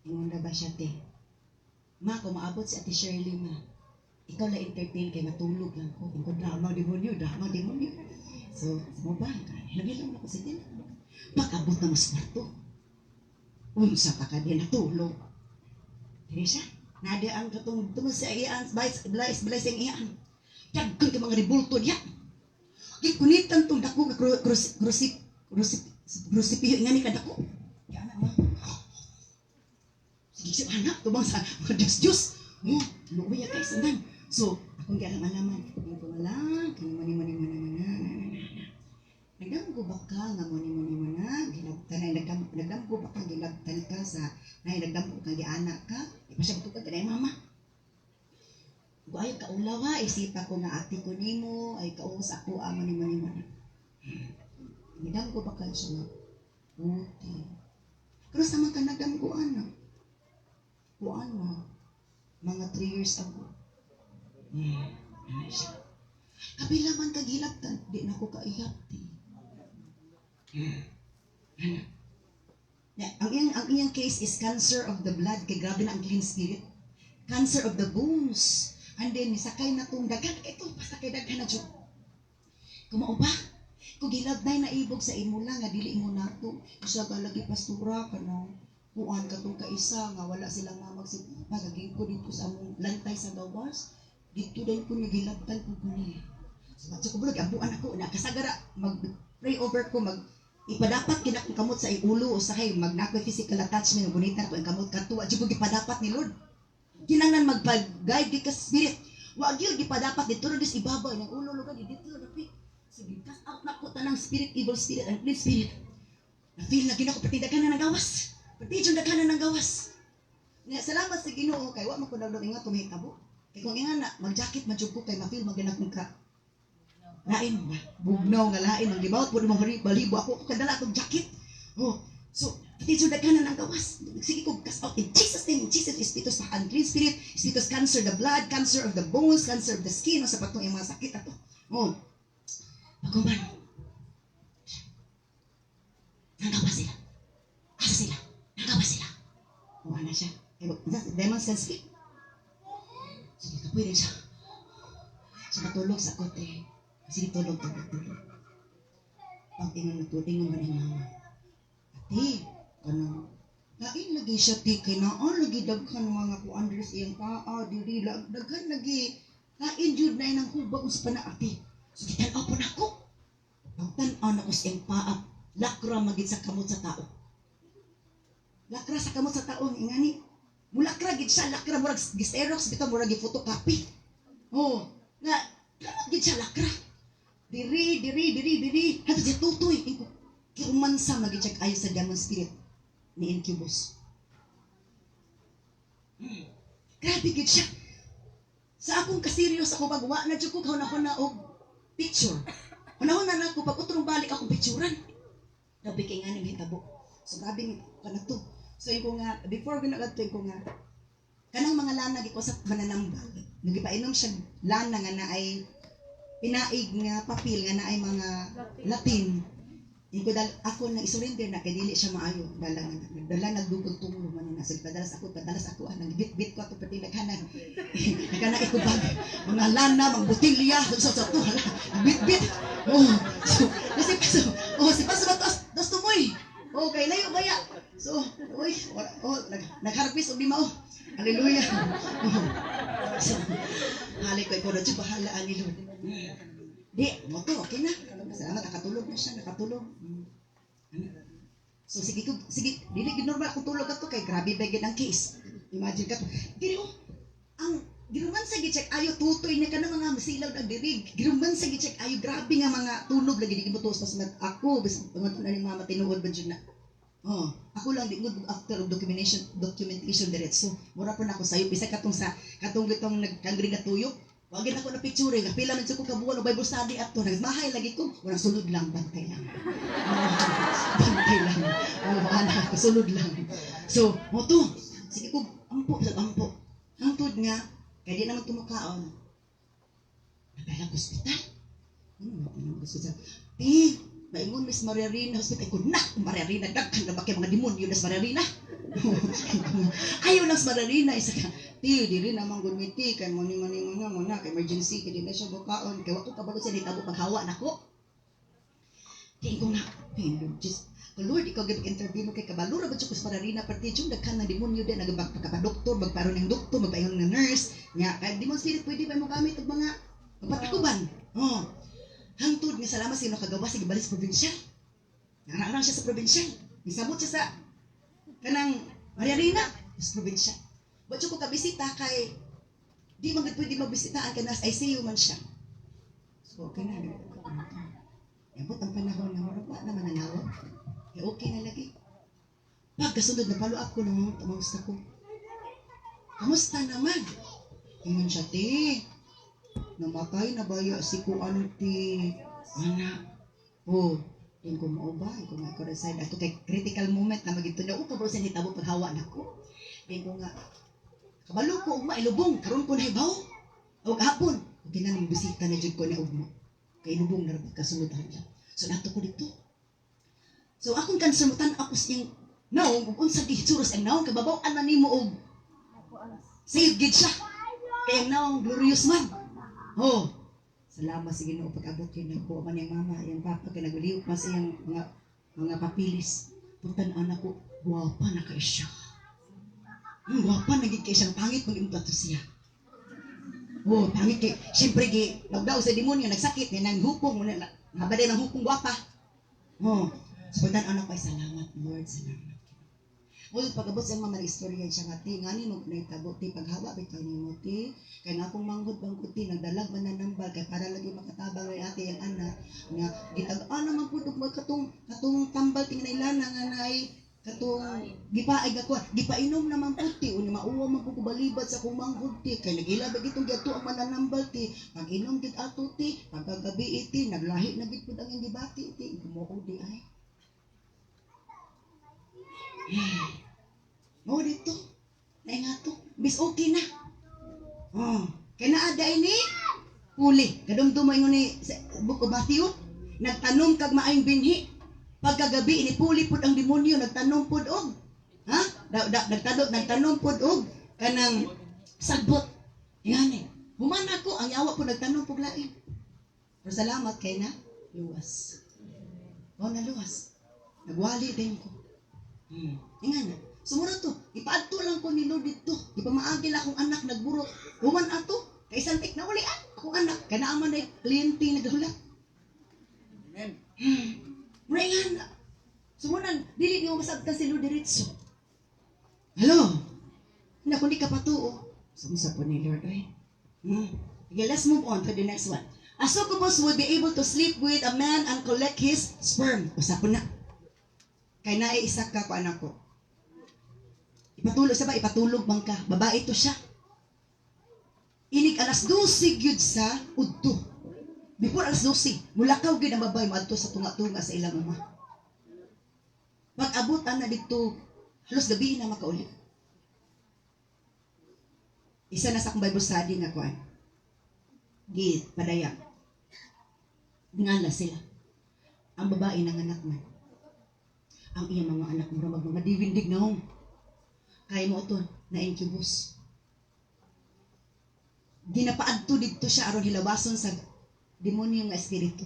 Ingon na ba siya te? Ma, kung maabot si Ate Shirley ma, ikaw na entertain kay matulog lang ko. Ingon, drama demonyo. So, mo ba? Nagilang ako sa din. Pag-abot na mas kwarto. Unsa ka din natulog. Dili siya. Nada ang katong sa iyaan, blais ang iyaan. Dagkan ka mga ribulto niya. Gikunitan tong dako nga krusipyo nga ni kadako. Yan na mo. Sige siya anak, tubang sa mga Diyos. Luwi ya kay sandan. So, akong galang-alaman. Yung pangalang, nagdam ko ba ka nga muni-muni-muna, nagdam ko ba ka, gilagtan ka sa, nagdam ko ka, gianak ka, ipasya ko ka, ganay mama. Kung ayaw ka ulawa, isipa ko na ati ko nimo, ay kaus ako, muni-muni-muna. Nagdam ko ba ka siya nga, buti. Pero sa mga nagdam ko, mga 3 years ago. Ano siya? Kabila man kagilagtan, di na ko kaiyapti. Ang iyang case is cancer of the blood. Kay grabe na ang clean spirit. Cancer of the bones. And then, sakay na itong dagan. Ito, pasakay dagan na dyan. Kumao ba? Kung gilagnay na ibog sa imo lang, nga dili mo na ito. Isa ka lagi pastura ka na. Kuan ka itong kaisa, nga wala silang mamag si pagaging ko dito sa among lantay sa gawas. Dito din po nagilagtan po ko niya. So ko bulog, abuan ako, nakasagara, mag-pray over ko, ipadapat kinakong kamot sa ulo o sakay, magnakoy physical attachment, gunitan ko ang kamot katuwa, di ko ipadapat ni Lord. Kinanglan magpag-guide di ka spirit. Wag yun, ipadapat dito rin ibabaw, ng ulo, lugar, dito dapat. Sige, cast out na ko tanang spirit, evil spirit, and clean spirit. Na-feel na ginako, pati daghan na ng gawas. Pati dyan daghan na ng gawas. Salamat sa Ginoo, kay wak makunagdong ingat tumihitabo. Kay kung nga na, mag-jacket, mag-jug ko, kay ma-feel maginakong ka. Lain ba? Bugnaw nga lain. Ang libawat po naman balibo ako. Kadala itong jacket. So, pati sudah ka na ng gawas. Sige ko, cast out in Jesus' name. In Jesus' Espiritus pa unclean spirit. Espiritus cancer the blood, cancer of the bones, cancer of the skin. O sa patong yung mga sakit ato. Pagkuman. Nanggawa sila. Asa sila? Nanggawa sila. Ano siya? Demons can speak. Sige, kapoy rin siya. Siya matulog sa kote. Sige, tulog. Pag-ingon na tuting ng ganang mama. Ate, lain lagi siya kay naan, lagi daghan mga kuandres iyang paa, diri, daghan lagi. Lain jud na inang hubag sa pana ate. So, kitanaw po na ako. Pagtanaw na ko sa iyang paa, lakra magid sa kamot sa tao. Lakra sa kamot sa tao, ingani. Mulakra gid siya, lakra, murag gisterox, bitaw murag gi-photocopy. Nga, kamot gid siya lakra. Diri. Hato siya tutoy. Kiumansa mag-check ayo sa demon spirit ni Incubus. Grabe gid siya. Sa akong kaserious ako pagwa na dyan ko kahuna og picture. Hunahon na ako pag utrong balik akong picturean. Grabe kay nga nang hitabo. So grabe ka na to. So yung nga, before ginagadto ko nga, kanang mga lana ko sa mananambal. Nagipainom siya lana nga na ay pinaig nga papel nga na ay mga Latin. Ako nang isurrender na kay dili siya maayo. Dala nagdugol tulo man na. So padalas ako nagbit-bit ko ato pati naghanan. Nagana ko bag mga lana, mga botilya sa to. Bit-bit. Si paso ba dos tumoy. Okay, layo baya. So Hallelujah. So, halay ko, ikaw na dyan, bahalaan ni Lord. Di, mo to, okay na. Salamat, nakatulog na siya, nakatulog. So, sige, dili, normal akong tulog ato kay grabe bagay ang case. Imagine ka to. Pero, ang giruman sa gicheck ayo tutoy na ka na mga masilaw na dirig. Giruman sa gicheck ayo grabe nga mga tunog lagi di gibutos pas ako bis pangatun na ni mama tinuod ba jud na. Oh, ako lang di gud after of documentation diretso. Mura pa na ako sayo bisa katong sa katong gitong nagkangri nga tuyok. Wag na ako na picture nga pila man sa ko kabuan og Bible study ato nagmahay lagi ko. Wala sulod lang bantay lang. Bantay lang. Oh, ana ko sulod lang. So, mo to. Sige ko ampo sa ampo. Ang tud nga kaya di naman tumakaon. Nagdalang hospital. Nagdalang hospital. Maingon Miss Maria Rina hospital. Ko na, Maria Rina, dagkan na ba kayo mga demonyo na Maria Rina? Ayaw lang Maria Rina. Isa ka, di rin naman gumiti. Kaya mani na, kay emergency. Kaya di na siya bukaon. Kaya wako kabalo siya ditabo paghawa na ko. Di ko na, just Lord, ikaw gag-interview mo kay kabalo ra ba siya kus Mararina pati jung daghan ng demonyo din nagpagka-doktor, magparon ng doktor, magpaingon ng nurse. Nya kay demon spirit pwede ba mo gamit og mga patikuban. Oh. Hangtod nga salamat sino kagawa sige balik sa probinsya. Nanarang siya sa probinsya. Misabot siya sa kanang Mararina sa probinsya. Wa ko kabisita kay di man gid pwede magbisitaan kay nas ICU man siya. So okay na. Abot ang panahon na marapa na mananawa. Okay na lagi. Pagkasunod na follow up ko nung kamusta ko. Kamusta naman? Ingon siya, ti. Namatay na baya si Kuan ti. Ana. Oh, din ko mo ba? Kung ako resign. Ato kay critical moment na magito niya. Kabro siya hitabo paghawa na ko. Din ko nga. Kabalo ko, ugma, ilubong. Karoon ko na ibaw. O hapon. Okay na nang bisita na dyan ko na ugma. Kay ilubong na kasunod niya. So nato ko dito. So akong kansamutan ako siyang naong unsa gihitsuros ang naong kababaw ana nimo og save gid siya kay naong glorious man. Oh, salamat sa Ginoo pag-abot kay nako man yang mama yang papa kay naguliw pa sa iyang mga papilis. Puntan anak ko guwapa na kay siya. Guwapa na gid kay siyang pangit mag-implato siya. Oh, pangit kay syempre gi daw sa demonyo nagsakit nga nang hupong mo na nabaday ng hupong guwapa. Oh. So, anak ko ay salamat, Lord, salamat. Well, pag-abot sa mga istorya siya nga, ti, nga ni mo naitabo, ti, paghawa, bitaw ni mo, ti, kaya nga akong manghod bang kuti, nagdalag man na nambal, kaya para lagi makatabang ay ate ang anak, nga, gitag-an naman po, katong tambal, tingnan ilana, nga na ay, katong, gipaay gakwa, gipainom naman po, ti, o mauwa man po kubalibad sa kong manghod, ti, kaya nag-ilabag itong gato ang mananambal, ti, pag-inom git ato, ti, pagkagabi, iti, naglahi na git po ang yung gibati, ti, gumuo di ay. Oh, dito. Nay nga to. Bis okay na. Oh. Kaya naada ini. Puli. Kadumdum mo ni Book of Matthew. Nagtanom kag maayong binhi. Pagkagabi ini puli pud ang demonyo. Nagtanom pud og. Ha? Nagtanom pud og. Kanang sagbot. Yan eh. Human ako. Ang yawa po nagtanom pud lain. Pero salamat kay na. Luwas. Oh, naluwas. Nagwali din ko. Ingan na. Sumura to, ipaadto lang ko ni Lord dito. Ipamaagil akong anak nagburot. Human ato, kay santik na ulian. Akong anak, kanaaman na kliyente nagdahula. Amen. Ingan na. Sumunan, dili niyo masabtan si Lord diretso. Hello? Hindi kung di ka patuo. Sumusa po ni Lord, ay. Okay, let's move on to the next one. A succubus would be able to sleep with a man and collect his sperm. Usapon na. Kaya naiisak ka ko anak ko. Ipatulog bang ka. Babae to siya. Inig alas 12 gyud sa udto. Before alas 12, mulakaw gyud ang babae maadto sa tunga-tunga sa ilang mama. Pag-abot na dito, halos gabi na makauli. Isa na sa akong Bible study nga kuan. Git padayag. Ngala sila. Ang babae nanganak man. Ang iyang mga anak mo mga diwindig na hong. Kaya mo ito, na-incubus. Ginapaadto dito siya aron hilabason sa demonyo nga espiritu.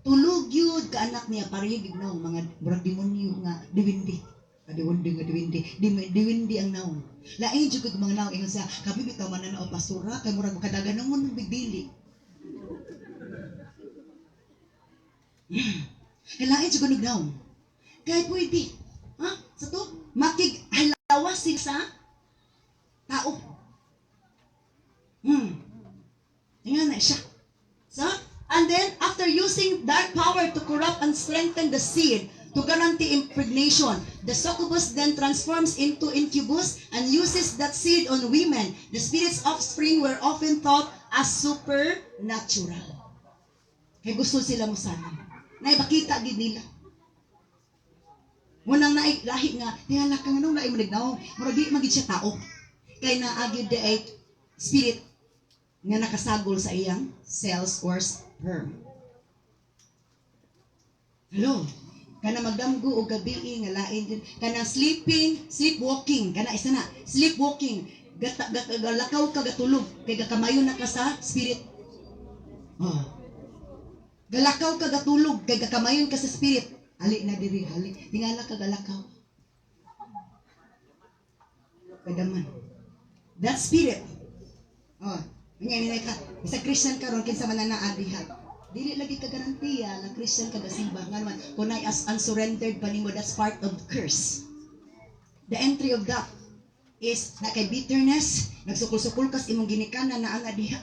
Tulog yun ka anak niya, parihig na hong mga demonyo nga diwindig. Adiwindi nga diwindi ang naong. Lain jud kag mga naong ingon sa kabi bitaw man na pastura kay murag kadagan nang bigdili. Kailangan jud kunog naong. Kay pwede. Ha? Sa to makig halawas sa tao. Ingan na siya. So, and then after using that power to corrupt and strengthen the seed, to guarantee impregnation, the succubus then transforms into incubus and uses that seed on women. The spirit's offspring were often thought as supernatural. Kaya gusto sila mo sana. Naibakita gid nila. Munang lahi nga, tingala ka nga nung naimaligaw, mura di magid siya tao. Kaya naagid the spirit nga nakasagol sa iyang cells or sperm. Hello? Kana magdamgo o gabi nga lain din kana sleepwalking kana isa na sleepwalking galakaw ka gatulog kay gakamayon na ka sa spirit. Galakaw ka gatulog kay gakamayon ka sa spirit. Ali na diri hali tingala ka galakaw kadaman that spirit. Nya ka isa Christian karon kinsa man na adiha. Dili lagi ka garantiya na Christian ka gasimba nga naman kung ay as unsurrendered pa nimo, that's part of curse. The entry of that is na kay bitterness, nagsukol-sukol kas imong ginikanan na ang diha.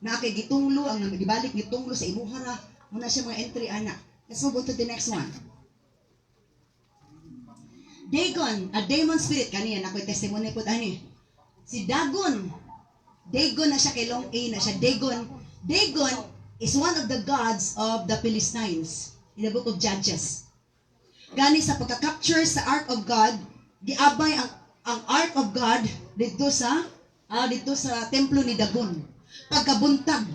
Na kay gitunglo ang gibalik gitunglo sa imong hara, muna siya mga entry ana. Let's move on to the next one. Dagon, a demon spirit kaniya na koy testimony pud ani. Si Dagon na siya kay long A na siya Dagon is one of the gods of the Philistines in the book of Judges. Gani sa pagka-capture sa Ark of God, giabay ang Ark of God dito sa templo ni Dagon. Pagkabuntag,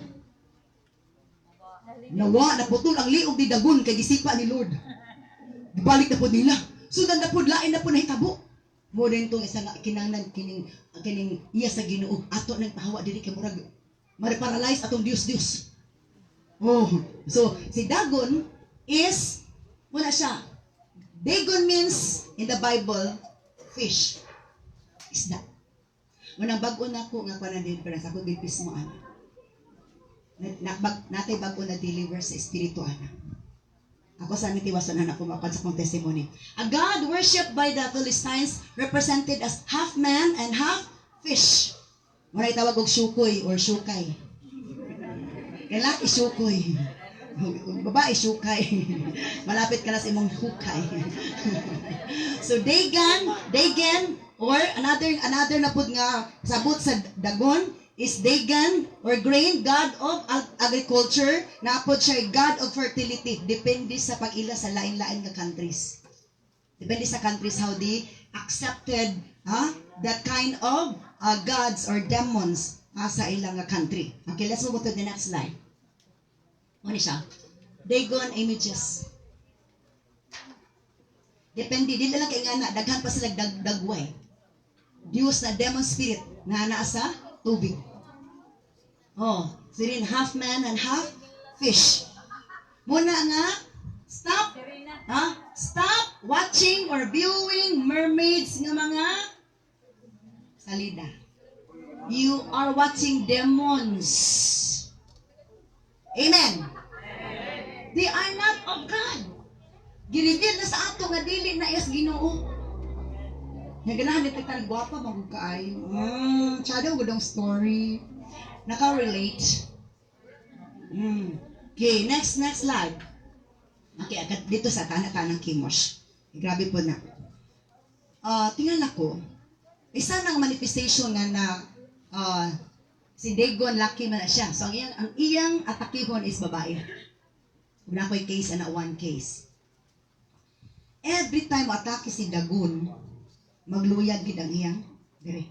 naputol ang liog ni Dagon kay gisipa ni Lord. Gibalik na po nila. Sudan na po, lain na po nahitabo. Mo din tong isa nga kinanglan kining iya sa Ginoo ato nang pahawa diri kay murag mariparalyze atong Dios. So si Dagon is wala siya. Dagon means in the Bible fish. Isda. Munang bag-o na ko nga kuan din para sa ko bipis mo ana. Natay bag-o na deliver sa espiritu ana. Ako sa nitiwasan na ako mapad sa kong testimony. A god worshipped by the Philistines represented as half man and half fish. Munay tawag og syukoy or syukay. Lalaki syukoy. Babae syukay. Malapit ka na sa imong hukay. So Dagon or another na pud nga sabot sa Dagon is Dagon or grain, god of agriculture, naapod siya god of fertility. Depende sa pag-ila sa lain-lain nga countries. Depende sa countries how they accepted that kind of gods or demons sa ilang country. Okay, let's move on to the next slide. Ano siya? Dagon images. Depende, di lang kay nga na, daghan pa sila dagway. Diyos na demon spirit na nasa tubig. Sirin half man and half fish. Muna nga, stop watching or viewing mermaids nga mga salida. You are watching demons. Amen. They are not of God. Gireveal na sa ato nga dili na is Ginoo. Naganahan ni tagtan gwapa magud kaayo. Shadow gudong story. Naka-relate. Okay, next slide. Okay, agad dito sa tanang Kimosh. Grabe po na. Tingnan ako. Isa ng manifestation nga na si Dagon lucky man na siya. So ang iyang atakihon is babae. Wala ko'y case na one case. Every time atake si Dagon, magluyag gid ang iyang dire.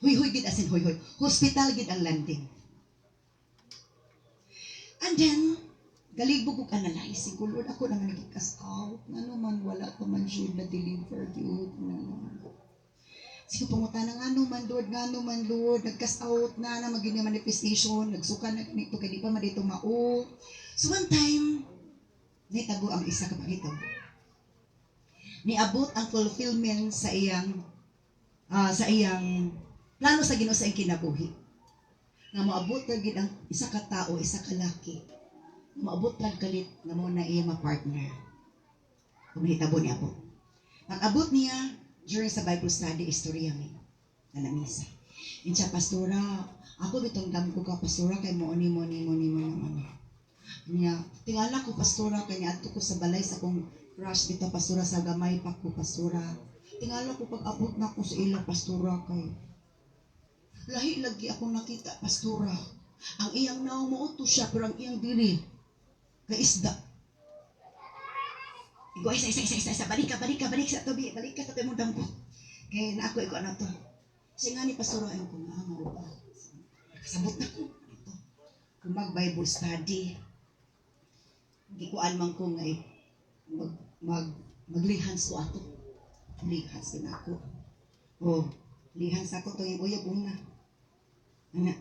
Huy gid asin huy. Hospital gid ang landing. And then galibog og analyze ko, Lord, ako naman nagkas out. Ngano man wala pa man jud na deliver gyud na. Sige pangutan nga ngano man Lord, nagkas out na maging manifestation, nagsuka na nito kay di pa madito mao. So one time Nitabo ang isa ka pangitaw. Niabot ang fulfillment sa iyang plano sa Ginoo sa iyang kinabuhi. Nga moabot ra gid ang isa ka tao, isa ka laki. Moabot ra kalit nga mo na iya ma-partner. Kung hitabo niya po. Pag-abot niya during sa Bible study, istorya mi na misa. Insa pastora, ako bitong dam ko ka pastora kay mo ni ano. Niya, tingala ko pastora kay niadto ko sa balay sa akong crush dito pastora sa gamay pa ko pastora. Tingala ko pag-abot na ko sa ila pastora kay lahi lagi akong nakita pastora. Ang iyang naong muuto siya pero ang iyang diri kay isda. Igo isa balik sa tabi mo dam ko. Kay na ako na to. Singa ni pastora ay ko nga maupa. Kasabot na ko ito. Kung mag-Bible study, gikuan man ko nga maglihans ko ato. Lihans din ako. Lihans ako to yung uyab una. Ano?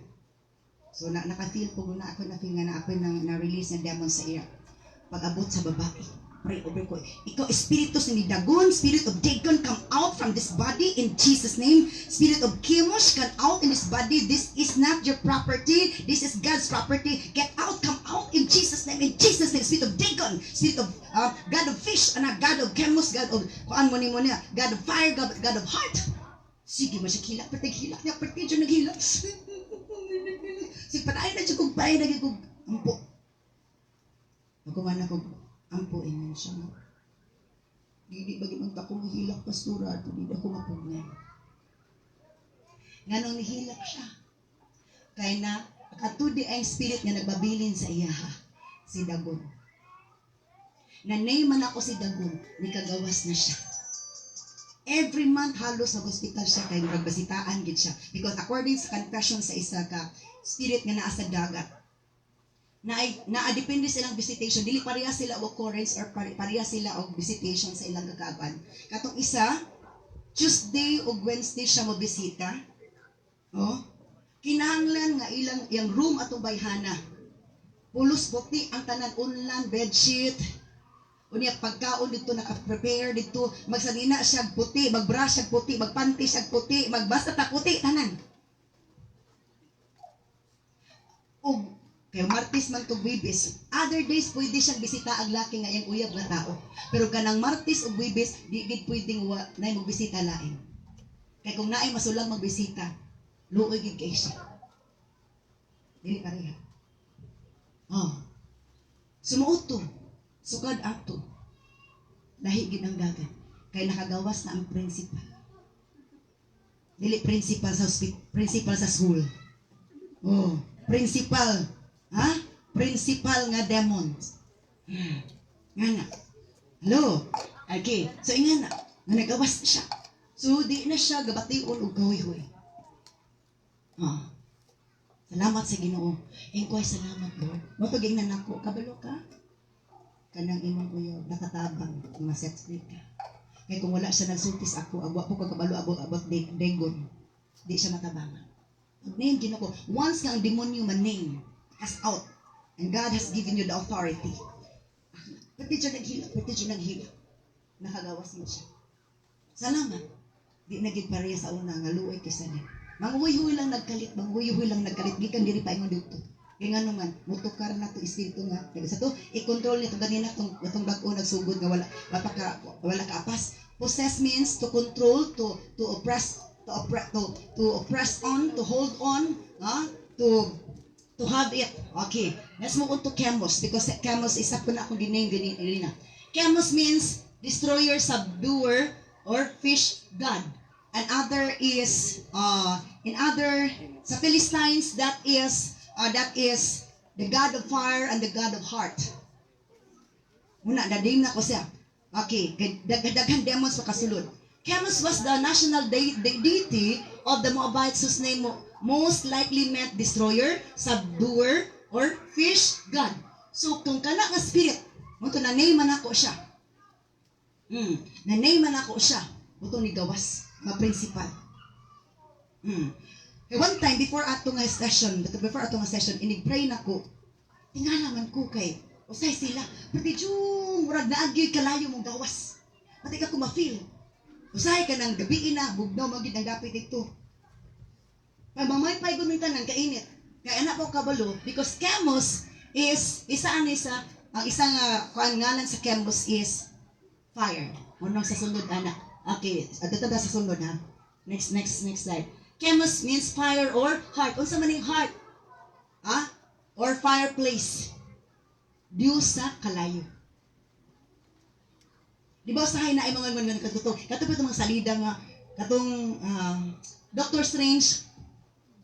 So naka-feel po na ako na-feel nga na ako na-release na demon sa iya. Pag-abot sa babae. Pray over ko. Ikaw, spiritus ni Dagon, spirit of Dagon, come out from this body in Jesus' name. Spirit of Chemosh, come out in this body. This is not your property. This is God's property. Get out, come out in Jesus' name. In Jesus' name, spirit of Dagon, spirit of God of fish, God of Chemosh, God of God of fire, God of heart. Sige, masyakilak, hilak niya, dyan naghilak. Sige, panayin na dyan kong bahay, naging kong ampo. Ako man ako, ampuin mo siya. Hindi bagi magtakong hilak pastura at hindi ako mapugnan. Nga nung nihilak siya, kaya na katudi ay spirit nga nagbabilin sa iya, si Dagon. Nanay man ako si Dagon, nikagawas na siya. Every month halos sa hospital siya kaya nagbasitaan gid siya. Because according sa confession sa isa ka spirit nga naa sa dagat, depende silang visitation, dili pareha sila og occurrence or pareha sila og visitation sa ilang kagaaban. Katong isa, Tuesday o Wednesday siya mo bisita. Kinahanglan nga ilang room atong bayhana. Pulos puti ang tanan, unlan, bedsheet. Unya pagkaon dito naka-prepare dito, magsanina siya puti, magbrush siya puti, magpanty siya puti, magbasta ta puti tanan. Kaya Martes man to Webes. Other days pwede siyang bisita ang laki nga yung uyab na tao. Pero kanang Martes o Webes, di gid pwedeng na magbisita lain. Kaya kung naay masulang magbisita, luoy gid kay siya. Dili pareha. Sumuot to. Sukad ato. Lahi gid ang dagat. Kaya nakagawas na ang principal. Dili principal sa school. Principal. Principal nga demon. Nga na. Hello? Okay. So, nga na. Nga nagawas na siya. So, di na siya gabation o gawihoy. Salamat sa Ginoo. Ingkoy, salamat, Lord. Matuging na nako. Kabalo ka? Kanang imong kuyo, nakatabang. Maset free ka. Kaya kung wala siya nagsultis ako, agwa po kagabalo abot Dagon. Di siya matabangan. Name Ginoo. Once nga ang demonyo man-name, has out. And God has given you the authority. Pati siya naghilak. Nakagawas mo siya. Salamat. Di naging pareha sa una nga luoy kaysa niya. Manguhuy lang nagkalit. Gikan diri pa ingon dito. Kaya nga naman, mutukar na to espiritu nga. Sa to, i-control nito ganina itong bago nagsugod nga wala ka apas. Possess means to control, to oppress, to oppress on, to hold on, to have it. Okay, let's move on to Chemosh because Chemosh is ako na akong diname ganina. Chemosh means destroyer, subduer, or fish god. And other is sa Philistines that is the god of fire and the god of heart. Muna na-name na ko siya. Okay, daghan demons pa kasulod. Chemosh was the national deity of the Moabites whose name most likely meant destroyer, subduer, or fish god. So, kung kana nga spirit, muto na-name man ako siya. Na-name man ako siya. Muto ni gawas, mga principal. One time, before atong session, inig-pray na ko, tingala man ko kay, Usay sila. Pati yung murag na agyoy kalayo mong gawas. Pati ka kumafeel. Usay ka ng gabi na, bugnaw magid ang dapit ito. Mamay pa gumintan ng kainit. Kaya anak ko kabalo, because chemos is, ang isang ngalan sa chemos is fire. Unang sa sunod, anak. Okay, dito sa sunod ha. Next slide. Chemos means fire or heart. Unsa man yung heart? Ha? Or fireplace. Diyos sa kalayo. Di ba usahay na ay mga katutong mga salida nga, katong Doctor Strange,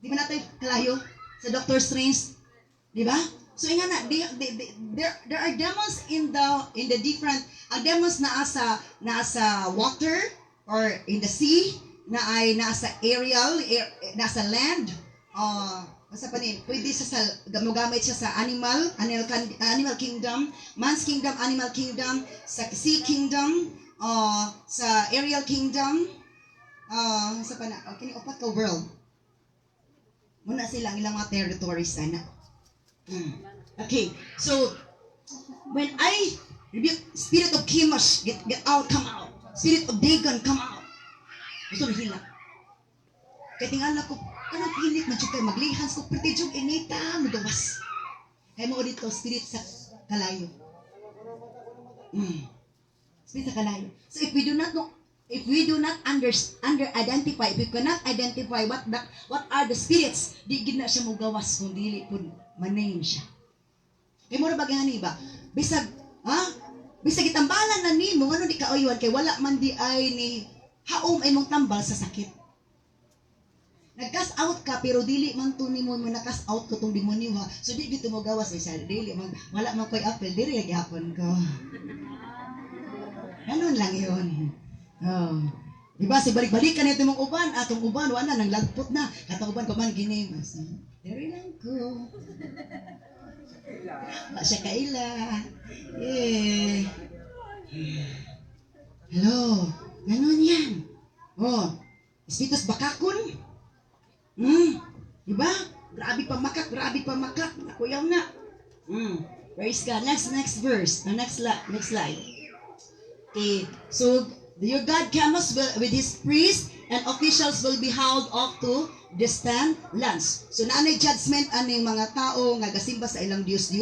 di ba natin kalayo sa Doctor Strange? Di ba? So nga na, there are demons in the different, demons na sa water or in the sea, nasa aerial, nasa land, basta pa rin, pwede gagamit siya sa animal kingdom, man's kingdom, animal kingdom, sa sea kingdom, sa aerial kingdom, sa pa na, okay, upat ka world. Muna sila ang ilang mga territories, sana. Okay, so, when I rebuke, spirit of Chemosh, get out, come out. Spirit of Dagon, come out. Gusto na hila. Kaya tingala ko, anong pilit man siya kayo maglihans ko, pwede yung inita, magawas. Kaya mo dito, spirit sa kalayo. Spirit sa kalayo. So if we do not identify, if we cannot identify what are the spirits, di gina siya magawas kung dili po maname siya. Kaya mo na bagay ba? Bisag itambalan na ni mo, ano di kaoywan, kay wala man di ay ni haom ay mong tambal sa sakit. Nag-cast out ka, pero dili man to ni mo na-cast out ko tong demonyo ha. So di dito mo gawas sa dili man, wala man ko'y apel, dili gihapon ko. Ganun lang yun. Oh. Diba, si balik-balikan ito mong uban, atong uban, wala nang lagpot na. Katong uban ko man ginimas. Diri lang ko. Wala siya kaila. Hello. Ganun yan. Oh. Ispitos bakakon. Diba? Grabe pa makak. Nakuyaw na. Praise God. Next verse. Next slide. Okay. So, your God comes with his priests and officials will be hauled off to distant lands. So, naanay judgment aning mga tao nga gasimba sa ilang Diyos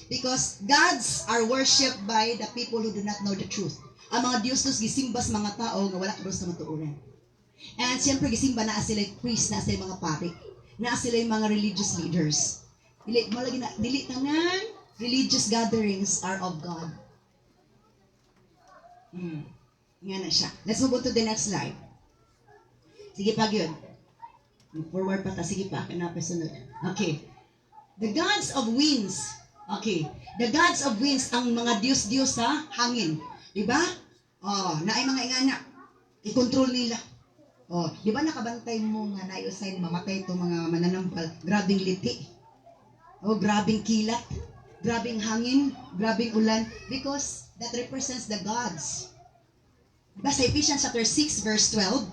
because gods are worshipped by the people who do not know the truth. Ang mga Diyos gisimba sa mga tao nga wala kabros na matuuran. And siyempre gisimba na sila priest, na sila mga pari, na sila mga religious leaders. Dili tanan religious gatherings are of God. Nga na siya. Let's move on to the next slide. Sige pa yun. Forward pa ta. Sige pa. Kanapay sunod. Okay. The gods of winds. Okay. The gods of winds, ang mga Diyos sa hangin. Diba? Naay mga ingana. I-control nila. Diba nakabantay mo nga naiusay mamatay itong mga mananampal. Grabing liti. Grabing kilat. Grabing hangin. Grabing ulan. Because that represents the gods. Diba sa Ephesians chapter 6 verse 12,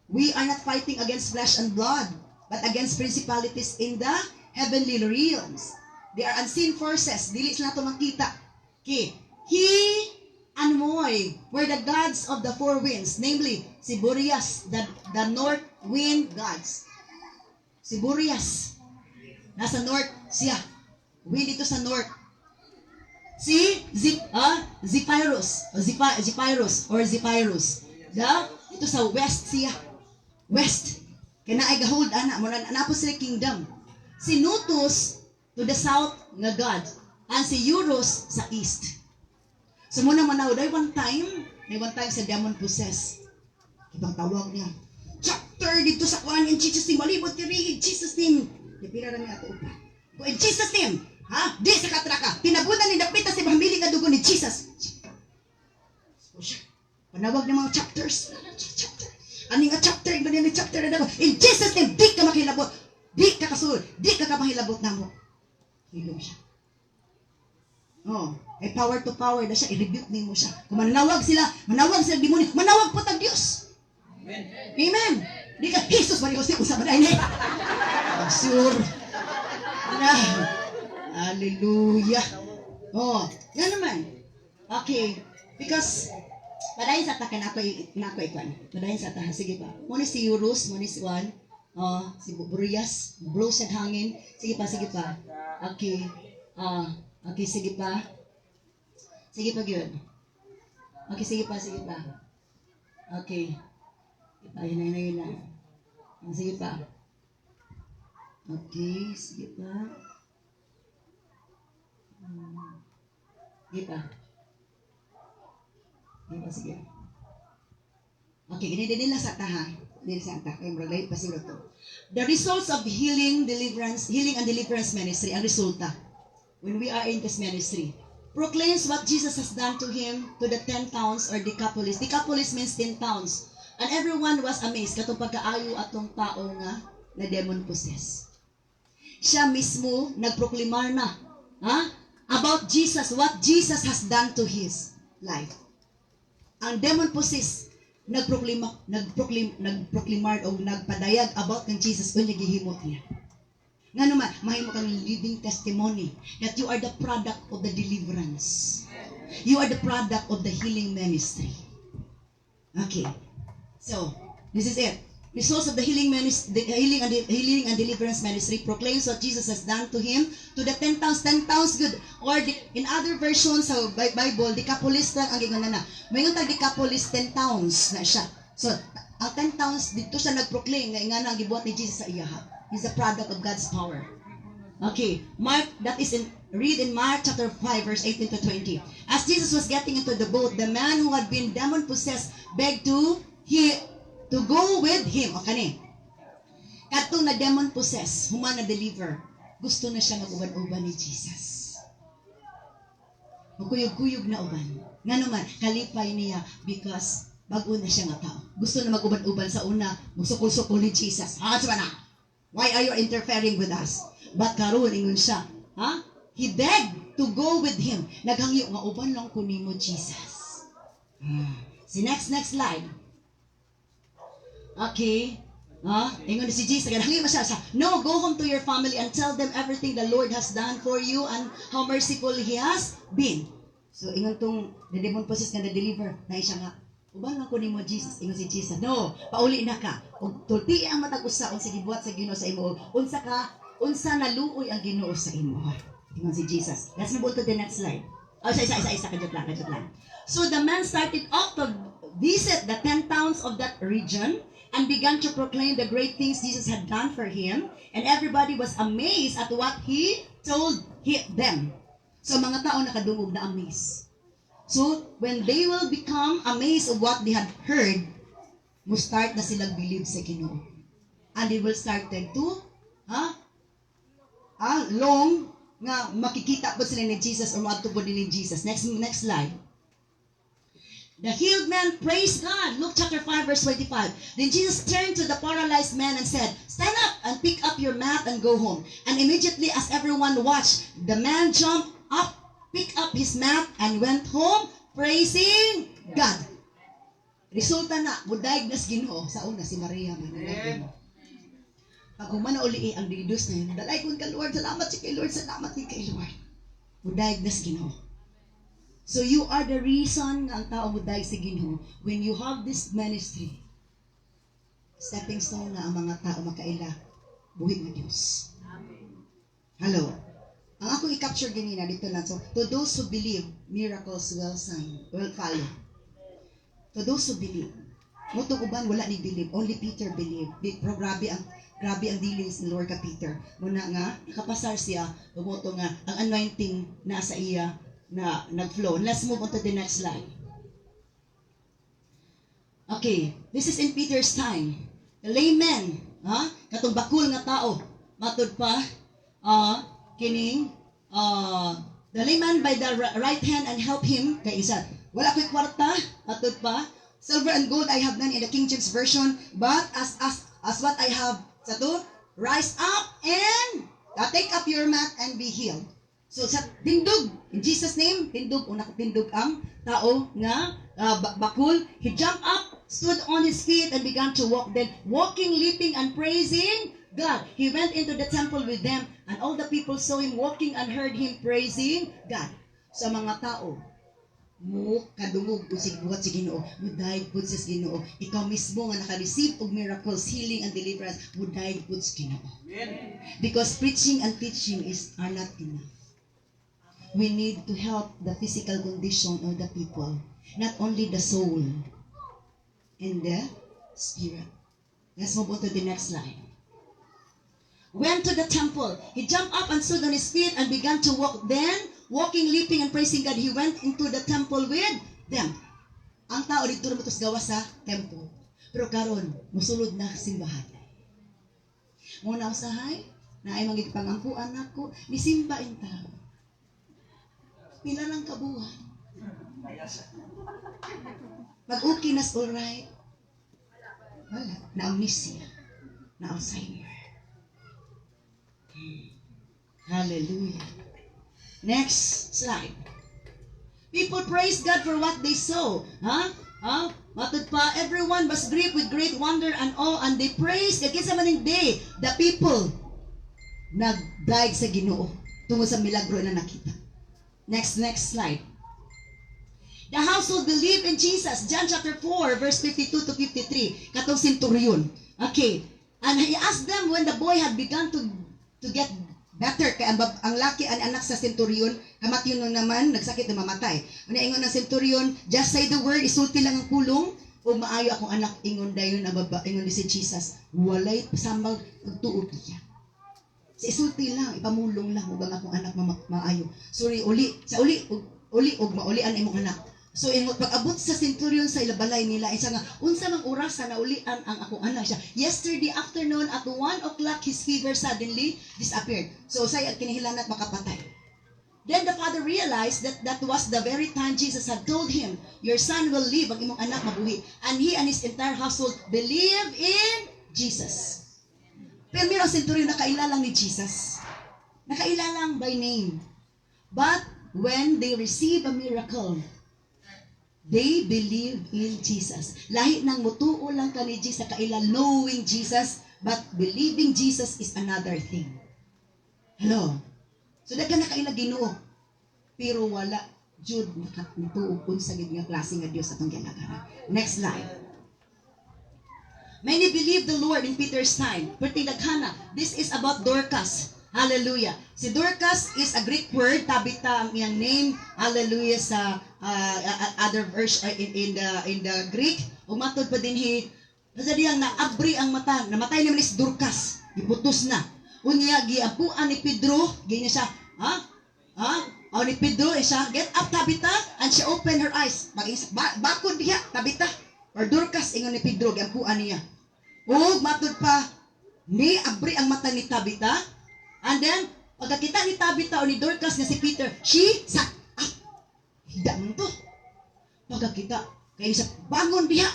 we are not fighting against flesh and blood, but against principalities in the heavenly realms. They are unseen forces. Dili sila ito makita. Okay. He and Moy were the gods of the four winds, namely si Boreas, the north wind gods. Si Boreas, nasa north siya. Wind ito sa north. Si Zephyrus, ito sa west siya. West. Kaya na ay gahold, napo sila kingdom. Si Notus to the south nga God, and si Eurus sa east. So muna manaw, day one time sa demon possess. Kitang tawag niya, chapter dito sa kuan in Jesus name, malibot kiri in Jesus name. Dipira na niya ato upa. In Jesus name, di sa katraka, tinabunan ni dapita si pamili nga dugo ni Jesus. O siya, panawag ng mga chapters. Ani nga chapter, ni chapter na daw. In Jesus name, di ka makilabot. Di ka kasul, di ka makilabot na mo. Hilom siya. Ay power to power na siya, i-rebuke mo siya. Kung manawag sila demonyo, manawag po tag Diyos. Amen. Di ka, Jesus, marikos niya, usap na ini. Sure. Hallelujah. Oh, nga naman. Okay. Because, padayon sa takan ako ikon. Padayon sa tahan. Sige pa. Muna si Eurus, muna si Juan. Oh, si Buriyas. Blow sa hangin. Sige pa, sige pa. Okay. Okay, sige pa. Sige pa, good. Okay, sige pa, sige pa. Okay. Ayun na, yun na. Sige pa. Okay, sige pa. Sige pa. Sige pa, sige. Okay, ganyan din nila sa taha. Dili sa taha. Kaya murag pa sila to. The results of healing and deliverance ministry, ang resulta. When we are in this ministry, proclaims what Jesus has done to him, to the 10 towns or Decapolis. Decapolis means 10 towns. And everyone was amazed katong pagkaayo atong tao nga na demon possessed. Siya mismo nagproklamar na about Jesus, what Jesus has done to his life. Ang demon possessed nagproklamar o nagpadayag about ng Jesus kung nagihimot niya. Nga naman, mahimo kang living testimony that you are the product of the deliverance. You are the product of the healing ministry. Okay. So, this is it. Results of the healing and deliverance ministry proclaims what Jesus has done to him, to the 10 towns. 10 towns, good. Or in other versions sa Bible, Decapolis lang ang gingon na. Mayroon tag Decapolis 10 towns na siya. So, ang 10 towns dito siya nagproclaim nga ingana ang gibuhat ni Jesus sa iyaha. He's a product of God's power. Okay, Mark, that is read in Mark chapter 5 verse 18 to 20. As Jesus was getting into the boat, the man who had been demon possessed begged to go with him. O kani. Katong na demon possess, human na deliver, gusto na siya mag-uban-uban ni Jesus. Magkuyog-kuyog na uban. Nga naman, kalipay niya because bago na siya nga tao. Gusto na mag-uban-uban sa una, magsukol-sukol ni Jesus. Na? Why are you interfering with us? But karon ingon siya, he begged to go with him. Naghangyo nga uban lang ko nimo Jesus. Si next slide. Okay. Ingon si Jesus, naghangyo siya. No, go home to your family and tell them everything the Lord has done for you and how merciful He has been. So ingon tong the demon possessed nga na-deliver, na siya nga, uban lang ko nimo Jesus. Ingon si Jesus, no, pauli na ka. Ug tulti ang matag usa unsa gibuhat sa Ginoo sa imo. Unsa naluoy ang Ginoo sa imo. Ingon si Jesus. Let's move on to the next slide. Isa kadjot lang. So the man started off to visit the 10 towns of that region and began to proclaim the great things Jesus had done for him, and everybody was amazed at what he told them. So mga tao nakadungog na amazed. So when they will become amazed of what they had heard, mo start na silang believe sa Ginoo. And they will start to long nga makikita po sila ni Jesus or maatupod ni Jesus. Next slide. The healed man praised God. Luke chapter 5 verse 25. Then Jesus turned to the paralyzed man and said, stand up and pick up your mat and go home. And immediately as everyone watched, the man jumped up, picked up his mat and went home praising God. Resulta na, mudayag nas Ginoo sa una si Maria. Pag humana uli ang didus na yun, dalay ko ka Lord, salamat si kay Lord, salamat si kay Lord. Mudayag nas Ginoo. So you are the reason nga ang tao mo dahil sa Ginoo when you have this ministry. Stepping stone na ang mga tao makaila buhi ng Diyos. Amen. Hello. Ang ako i-capture ganina dito na. So, to those who believe, miracles will follow. To those who believe. Mutong uban wala ni believe, only Peter believe. Pero grabe ang dealings ni Lord ka Peter. Muna nga nakapasar siya, bumoto nga ang anointing na sa iya na nag-flow. Let's move on to the next slide. Okay, this is in Peter's time. The layman, katong bakul nga tao, matud pa, the layman by the right hand and help him, kay isa, wala ko'y kwarta, matud pa, silver and gold I have none in the King James Version, but as what I have, sa to, rise up and take up your mat and be healed. So sa tindog, in Jesus name, tindog, una tindog ang tao nga bakul. He jumped up, stood on his feet and began to walk. Then walking, leaping and praising God. He went into the temple with them and all the people saw him walking and heard him praising God. sa mga tao mo kadungog usig buhat si Ginoo, mo daig pud sa Ginoo. Ikaw mismo nga naka-receive og miracles, healing and deliverance, mo daig pud sa Ginoo. Amen. Because preaching and teaching are not enough. We need to help the physical condition of the people, not only the soul and the spirit. Let's move on to the next slide. Went to the temple. He jumped up and stood on his feet and began to walk. Then, walking, leaping, and praising God, he went into the temple with them. Ang tao dito rin matos gawa sa temple. Pero karon, musulod na simbahan. Muna usahay, na ay magigpangampuan ako, nisimba in tao. Pila ng kabuhan. Pag-okay nas alright. Wala. Na-amnesia. Na-Alzheimer. Hallelujah. Next slide. People praise God for what they saw. Matod pa, everyone was gripped with great wonder and awe, and they praised God. Kinsa man day, the people nagdaig sa Ginoo tungod sa milagro na nakita. Next slide. The household believed in Jesus. John chapter 4, verse 52 to 53. Katong centurion. Okay. And he asked them when the boy had begun to get better. Kaya ang laki ang anak sa centurion, kamatyon nun naman, nagsakit na mamatay. Una ingon ng centurion, just say the word, isulti lang ang pulong, o maayo akong anak, ingon dayon ang baba, ingon ni si Jesus. Walay sambang tuod niya. Sa isulti lang, ipamulong lang, ug ang akong anak maayo. Sorry, uli og maulian imong anak. So pag-abot sa centurion sa ilabalay nila, isa nga, unsa mang oras na naulian ang akong anak siya. Yesterday afternoon at 1 o'clock, his fever suddenly disappeared. So say at kinihilanat makapatay. Then the father realized that was the very time Jesus had told him, your son will live, ang imong anak mabuhi. And he and his entire household believed in Jesus. Pero mayroong centurion nakailalang ni Jesus. Nakailalang by name. But when they receive a miracle, they believe in Jesus. Lahi nang mutuo lang ka ni Jesus, kaila knowing Jesus, but believing Jesus is another thing. Hello? So daga na kaila Ginoo, pero wala jud nakatuo kun sa gid nga klase nga Dios atong ginagana. Next slide. Many believe the Lord in Peter's time. Perting daghana. This is about Dorcas. Hallelujah. Si Dorcas is a Greek word, Tabitha ang iyang name. Hallelujah sa other verse in the Greek. Umatod pa din sa diyang naabri ang mata. Namatay naman is Dorcas. Iputos na. Unya giapuan ni Pedro, gina siya, ni Pedro siya, get up Tabitha, and she opened her eyes. Bakod diha Tabitha or Dorcas ingon ni Pedro, giapuan niya. Ug matod pa ni abri ang mata ni Tabitha. And then, pagkakita ni Tabitha o ni Dorcas na si Peter, she sat up. Hida mo to. Pagkakita, kaya siya, bangon diha.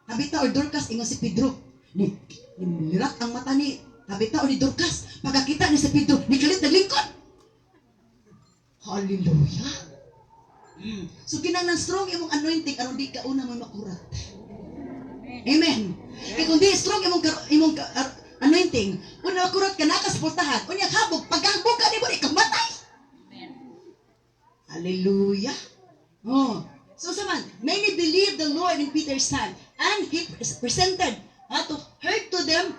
Tabitha o Dorcas, ingon si Pedro. Nilirat ang mata ni Tabitha o ni Dorcas. Pagkakita ni si Pedro, nikalit na lingkod. Hallelujah. So, kinanglan strong imong anointing, aron di ka una mo makurat. Amen. Kaya kung di strong imong anointing, una makurat ka nakasportahan, unya habog, pagkabog ka ni mo, ikaw matay. Hallelujah. Oh. So, saman, many believed the Lord in Peter's time, and he presented heard to them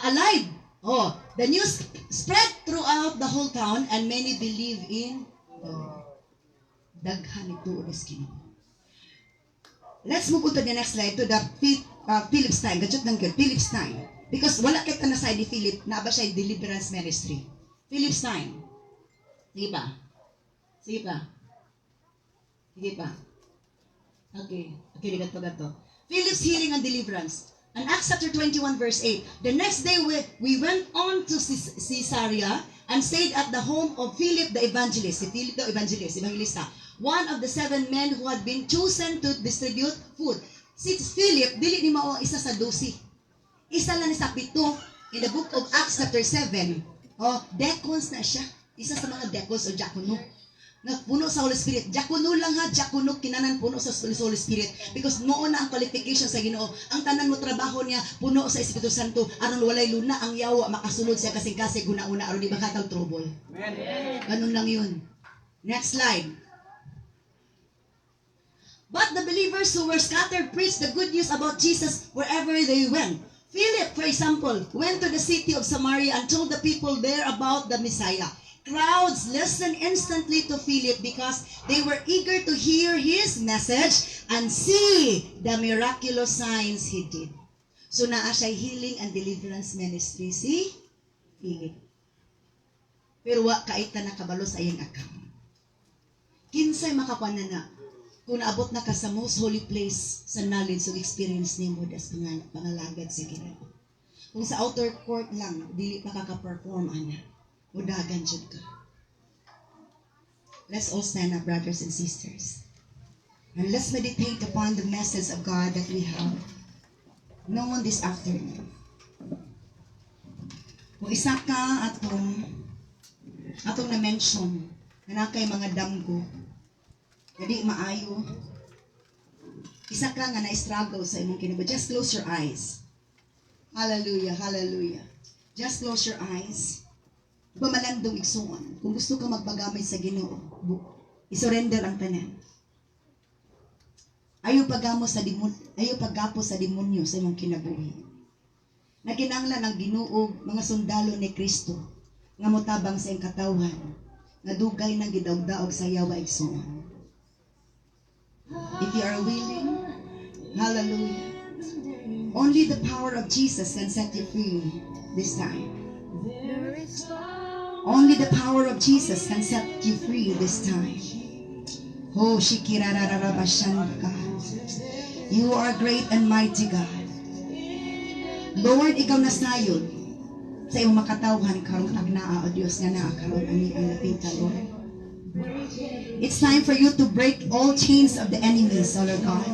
alive. Oh, the news spread throughout the whole town, and many believed in the Lord. Daghan ito ulis Ginoo. Let's move on to the next slide, to the Philip's time. Gadget ng good, Philip's time. Because wala kita na side ni Philip, na ba siya deliverance ministry. Philip's time. Sige pa. Sige pa. Sige pa. Okay, ligat pa gato. Philip's healing and deliverance. And Acts chapter 21 verse 8. The next day we went on to Caesarea and stayed at the home of Philip the evangelist. Si Philip the evangelista. One of the 7 men who had been chosen to distribute food. Si Philip, dili ni mao isa sa 12. Isa lang sa 7. In the book of Acts chapter 7. Deacons na siya. Isa sa mga deacons o diakono. Puno sa Holy Spirit. Diakono lang ha, diakono kinanan puno sa Holy Spirit. Because noon na ang qualification sa Ginoo. Ang tanan mo trabaho niya puno sa Espiritu Santo. Aron walay luna ang yawa makasulod siya kasing-kasing guna-una aron di makatag trouble. Amen. Ganun lang yun. Next slide. But the believers who were scattered preached the good news about Jesus wherever they went. Philip, for example, went to the city of Samaria and told the people there about the Messiah. Crowds listened instantly to Philip because they were eager to hear his message and see the miraculous signs he did. So naa siya healing and deliverance ministry si Philip. Pero wa kaita na kabalo sa iyang account. Kinsay makakuan na kung naabot na ka sa most holy place sa knowledge o experience nimo das pangalagad sa Ginoo. Kung sa outer court lang dili makaka-perform ana. Udagan jud ka. Let's all stand up, brothers and sisters. And let's meditate upon the message of God that we have known this afternoon. Kung isa ka atong na-mention na kay mga damgo na di maayo, isa ka nga na-struggle sa imong kinabuhi, just close your eyes. Hallelujah, hallelujah. Just close your eyes. Pamalandong igsuon. Kung gusto ka magpagamay sa Ginoo, isurrender ang tanan. Ayaw paggapo sa demonyo sa imong kinabuhi. Naginanglan ang Ginoo mga sundalo ni Kristo nga motabang sa iyang katawhan, nga dugay nang gidawdaog sa yawa igsuon. If you are willing, hallelujah. Only the power of Jesus can set you free this time. Only the power of Jesus can set you free this time. Oh, Shikirararabashanka. You are great and mighty God. Lord, ikaw nasayod sa iyong makatawhan karong agnaa o Diyos nga naa karon ani ang lapita, Lord. It's time for you to break all chains of the enemies, O Lord God.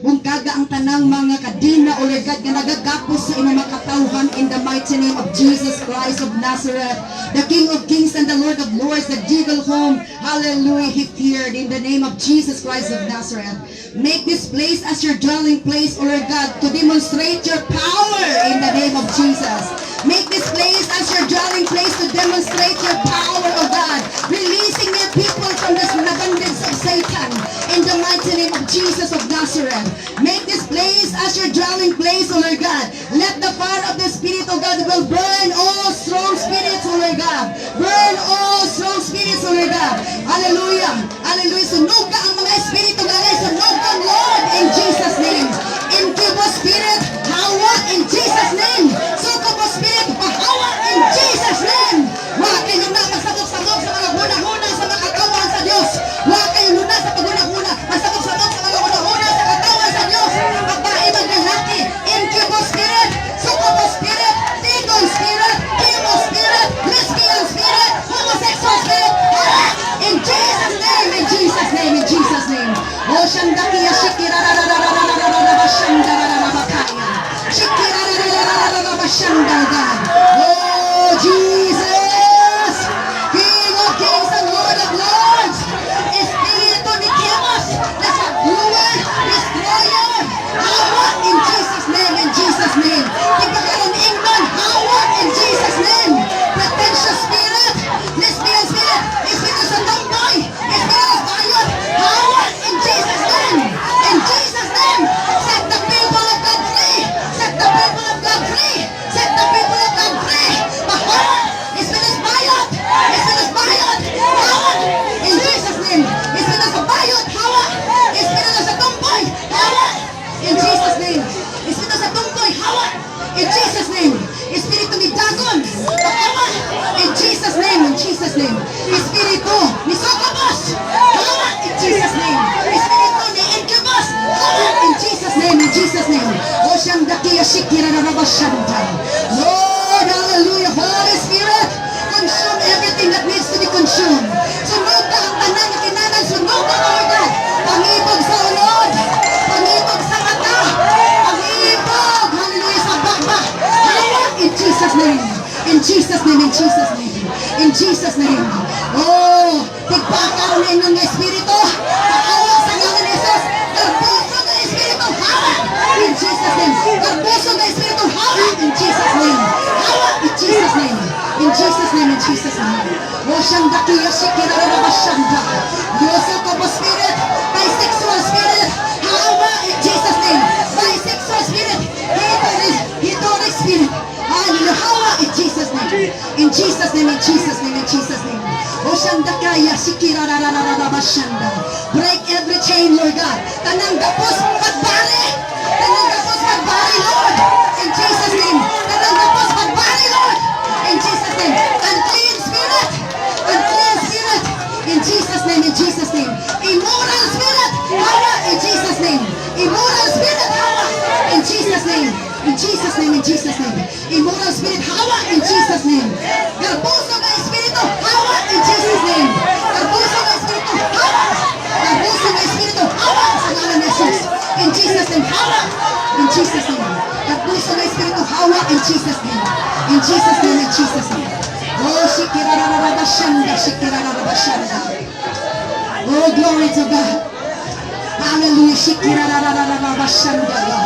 Bungkaga ang tanang mga kadina o Lord God nga nagagapos sa imong makatawhan in the mighty name of Jesus Christ of Nazareth, the King of Kings and the Lord of Lords, the Deagle whom, hallelujah, he feared in the name of Jesus Christ of Nazareth. Make this place as your dwelling place, O Lord God, to demonstrate your power in the name of Jesus. Make this place as your dwelling place to demonstrate your power, O God, releasing your people from this abundance of Satan in the mighty name of Jesus of Nazareth. Make this place as your dwelling place, O Lord God. Let the fire of the Spirit, O God, will burn all strong spirits, O Lord God. Burn all strong spirits, O Lord God. Hallelujah. Hallelujah. Sunog ka ang mga espiritu, galay. Sunog ka, Lord, in Jesus' name. Incubus spirit, hawa in Jesus' name. Succubus spirit, pahawa in Jesus' name. Huwag kayo na magsabog-sabog sa mga huna-huna sa mga katawan sa Diyos. Huwag kayo na sa paghuna-huna, magsabog-sabog sa mga huna-huna sa katawan sa Diyos. Babae, maglalaki, incubus spirit, succubus spirit, Dagon spirit, Chemo spirit, lesbian spirit, homosexual spirit, in Jesus' name, in Jesus' name, in Jesus' name. Oh, Shandakiya, Shikirararararararararabashandarararabakaya. Shikirararararararabashandargan. Oh, Jesus, King of Kings and Lord of Lords, Espiritu ni Chemos, nasabuan, destroyer, hawa in Jesus' name, in Jesus' name. Ipagkaroon England, hawa in Jesus' name. Pretentious spirit, lesbian spirit, espiritu sa tomboy, espiritu sa bayot, hawa in Jesus' name. In Jesus' name, set the people of God free. Set the people of God free. Set the people of God free. Bahawa, espiritu sa bayot, espiritu sa bayot, hawa in Jesus' name. Espiritu sa bayot, hawa. Espiritu sa tomboy, hawa in Jesus' name. Espiritu sa tomboy, hawa in Jesus' name. Espiritu ni Dagon, hawa in Jesus' name. In Jesus' name. Espiritu ni Succubus, hawa in Jesus' name. Espiritu ni Incubus, hawa in Jesus' name. In Jesus' name. O Shandakiya Shikirararabashanta. Lord, hallelujah. Holy Spirit, consume everything that needs to be consumed. Sunog ka ang tanan na kinanan. Sunog ka, Lord God. Pangibog sa ulod. Pangibog sa mata. Pangibog, hallelujah, sa baba. Hawa in Jesus' name. In Jesus' name. In Jesus' name. In Jesus' name. Oh, tigpakaroon na inyong espiritu. Pakawa sa ngalan ni Jesus. Garbuso na espiritu. Hawa in Jesus' name. Garbuso na espiritu. Hawa in Jesus' name. Hawa in Jesus' name. In Jesus' name. In Jesus' name. Oh, Shandakiya Shikirararabashanda. Diyos ako po spirit. Bisexual In Jesus' name, in Jesus' name, in Jesus' name. Oshandakaya sikirarararabashanda. Break every chain, Lord God. Tanang gapos magbari. Tanang gapos magbari, Lord. In Jesus' name. Tanang gapos magbari, Lord. In Jesus' name. Unclean spirit. Unclean spirit. In Jesus' name, in Jesus' name. Immoral spirit. Hawa in Jesus' name. Immoral spirit. Hawa in Jesus' name. In Jesus' name, in Jesus' name. Immoral spirit. Hawa in Jesus' name. Garbuso na espiritu. Hawa in Jesus' name. Garbuso na espiritu. Hawa. Garbuso na espiritu. Hawa sa ngalan ni Jesus. In Jesus' name. Hawa. In Jesus' name. Garbuso na espiritu. Hawa in Jesus' name. In Jesus' name, in Jesus' name. Oh, shikirararabashanda, shikirararabashanda. Oh, glory to God. Hallelujah. Shikirarararabashanda, God.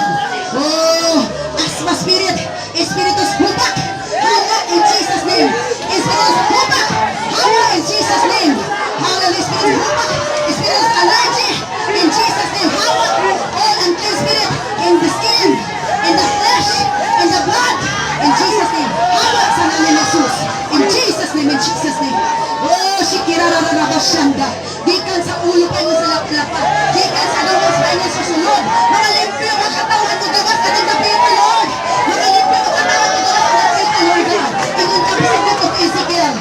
Oh, asma spirit. Espiritus hupak. Hawa in Jesus' name. Espiritus hupak. Hawa in Jesus' name. Hallelujah. Espiritus hupak. Espiritus allergy. In Jesus' name. Hawa. All unclean spirit in the skin, in the flesh, in the blood. In Jesus' name. Hawa sa namin ni Jesus. In Jesus' name, in Jesus' name. Oh, shikirararabashanda. Gikan sa ulo pa sa laplapa. Gikan sa gawas pa sa susunod. Mga limpyo, mga katawan mo gawas ka ng gabi pa, Lord. Mga limpyo, mga katawan mo gawas ka ng gabi pa, Lord God. Ingon kami sa book of Ezekiel.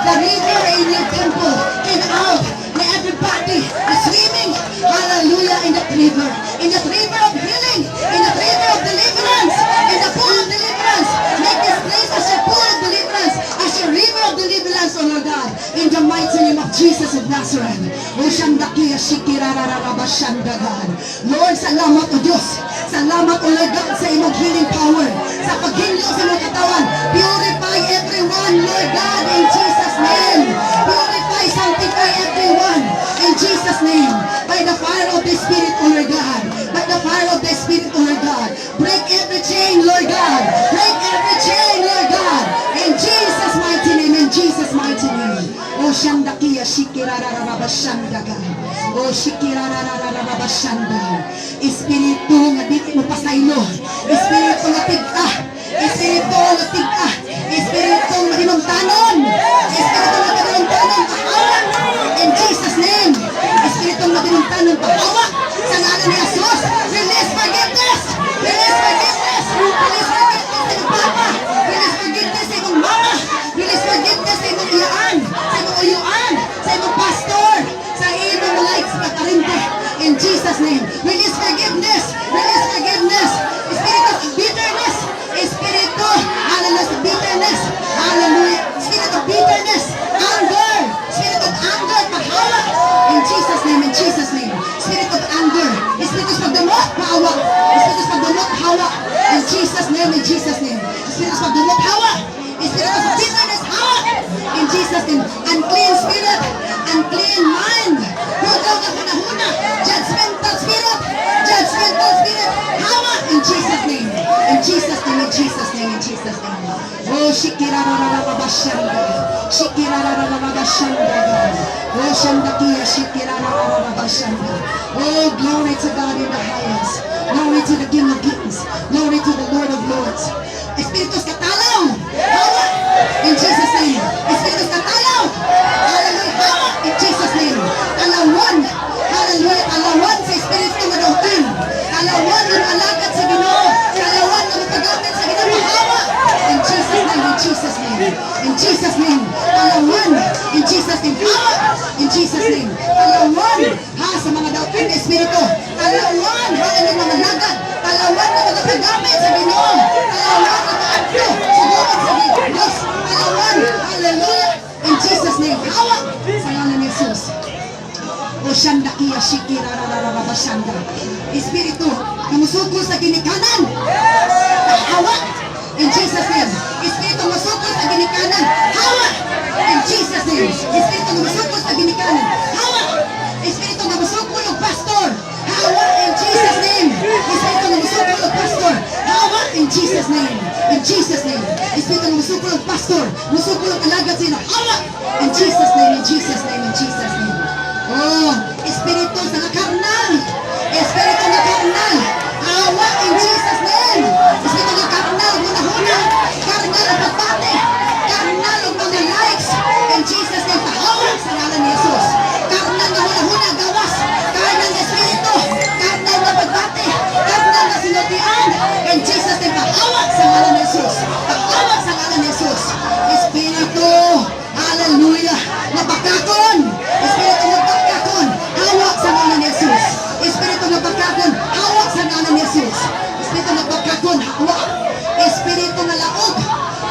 The river in your temple came out. Na everybody is swimming. Hallelujah, in that river. In that river of healing. In that river of deliverance. In the pool of deliverance. Make this place as your pool of deliverance. As your river of deliverance, O Lord God. In the mighty name of Jesus of Nazareth. O Shandakia Shikirararabashanda, God. Lord, salamat o Diyos. Salamat o Lord God sa imong healing power. Sa paghinlo sa imong katawan. Purify everyone, Lord God, in Jesus' name. Purify, sanctify everyone. In Jesus' name. By the fire of the Spirit, O Lord God. By the fire of the Spirit, O Lord God. Break every chain, Lord God. Break every chain, Lord God. In Jesus' mighty name. In Jesus' mighty name. O Shandakia Shikirararabashanda, God. O Shikirararabashanda. Espiritu nga di mo pasaylo. Espiritu nga tig-a. Espiritu nga tig-a. Espiritu nga hinumtanon. Espiritu nga hinumtanon. Pahawa. In Jesus' name. Espiritu nga hinumtanon. Pahawa. Sa ngalan ni Jesus. Release forgiveness. Release forgiveness. Release forgiveness sa imong papa. Release forgiveness sa imong mama. Release forgiveness sa imong iyaan. Sa imong uyuan. Sa imong pastor. Sa imong lights patarinte. In Jesus' name. Release forgiveness. Release forgiveness. Spirit of bitterness. Spirit of, hallelujah, bitterness. Hallelujah. Spirit of bitterness. Anger. Spirit of anger. Pahawa. In Jesus' name. In Jesus' name. Spirit of anger. Spirit of pagdamot. Pahawa. Spirit of pagdamot. Hawa. In Jesus' name. In Jesus' name. Spirit of pagdamot. Hawa. Spirit of bitterness. Hawa. In Jesus' name. Unclean spirit. Unclean mind. Hugaw na panahuna. Judgmental spirit. Judgmental spirit. Hawa. In Jesus' name. In Jesus' name. In Jesus' name. In Jesus' name. Oh, shikirararabashanda. Shikirararabashanda. Oh, shandakia shikirararabashanda. Oh, glory to God in the highest. Glory to the King of Kings. Glory to the Lord of Lords. Espiritus katalaw. Hawa. In Jesus' name. Espiritus katalaw. Hallelujah. Hawa. In Jesus' name. Talawan. Hallelujah. Talawan sa espiritu na dautan. Talawan ng alagat sa Ginoo. Talawan ng paggamit sa Ginoo. Hawa. In Jesus' name. In Jesus' name. In Jesus' name. Talawan. In Jesus' name. Hawa. In Jesus' name. Talawan. Ha sa mga dautan na espiritu. Talawan. Hallelujah. Mga lagat. Talawan ng mga paggamit sa Ginoo. Talawan ng mga adto. Subukan sa Diyos. Talawan. Hallelujah. In Jesus' name. Hawa. Sa ngalan ni Jesus. O Shandakia Shikirararabashanda. Espiritu, namusukol sa ginikanan. Hawa. In Jesus' name. Espiritu, namusukol sa ginikanan. Hawa. In Jesus' name. Espiritu, namusukol sa ginikanan. Hawa. Espiritu, namusukol ng pastor. Hawa. In Jesus' name. Espiritu, namusukol ng pastor. Hawa. In Jesus' name. In Jesus' name. Espiritu, namusukol ng pastor. Musukol ng alagad sila. Hawa. In Jesus' name. In Jesus' name. In Jesus' name. Oh, espiritu sa karnal. Espiritu na karnal. Hawa in Jesus' name. Espiritu na karnal. Huna-huna. Karnal ang pagbate. Karnal nga bakakon. Espiritu nga bakakon. Hawak sa ngalan ni Jesus. Espiritu nga bakakon. Hawak sa ngalan ni Jesus. Espiritu nga bakakon. Hawak. Espiritu nga laog.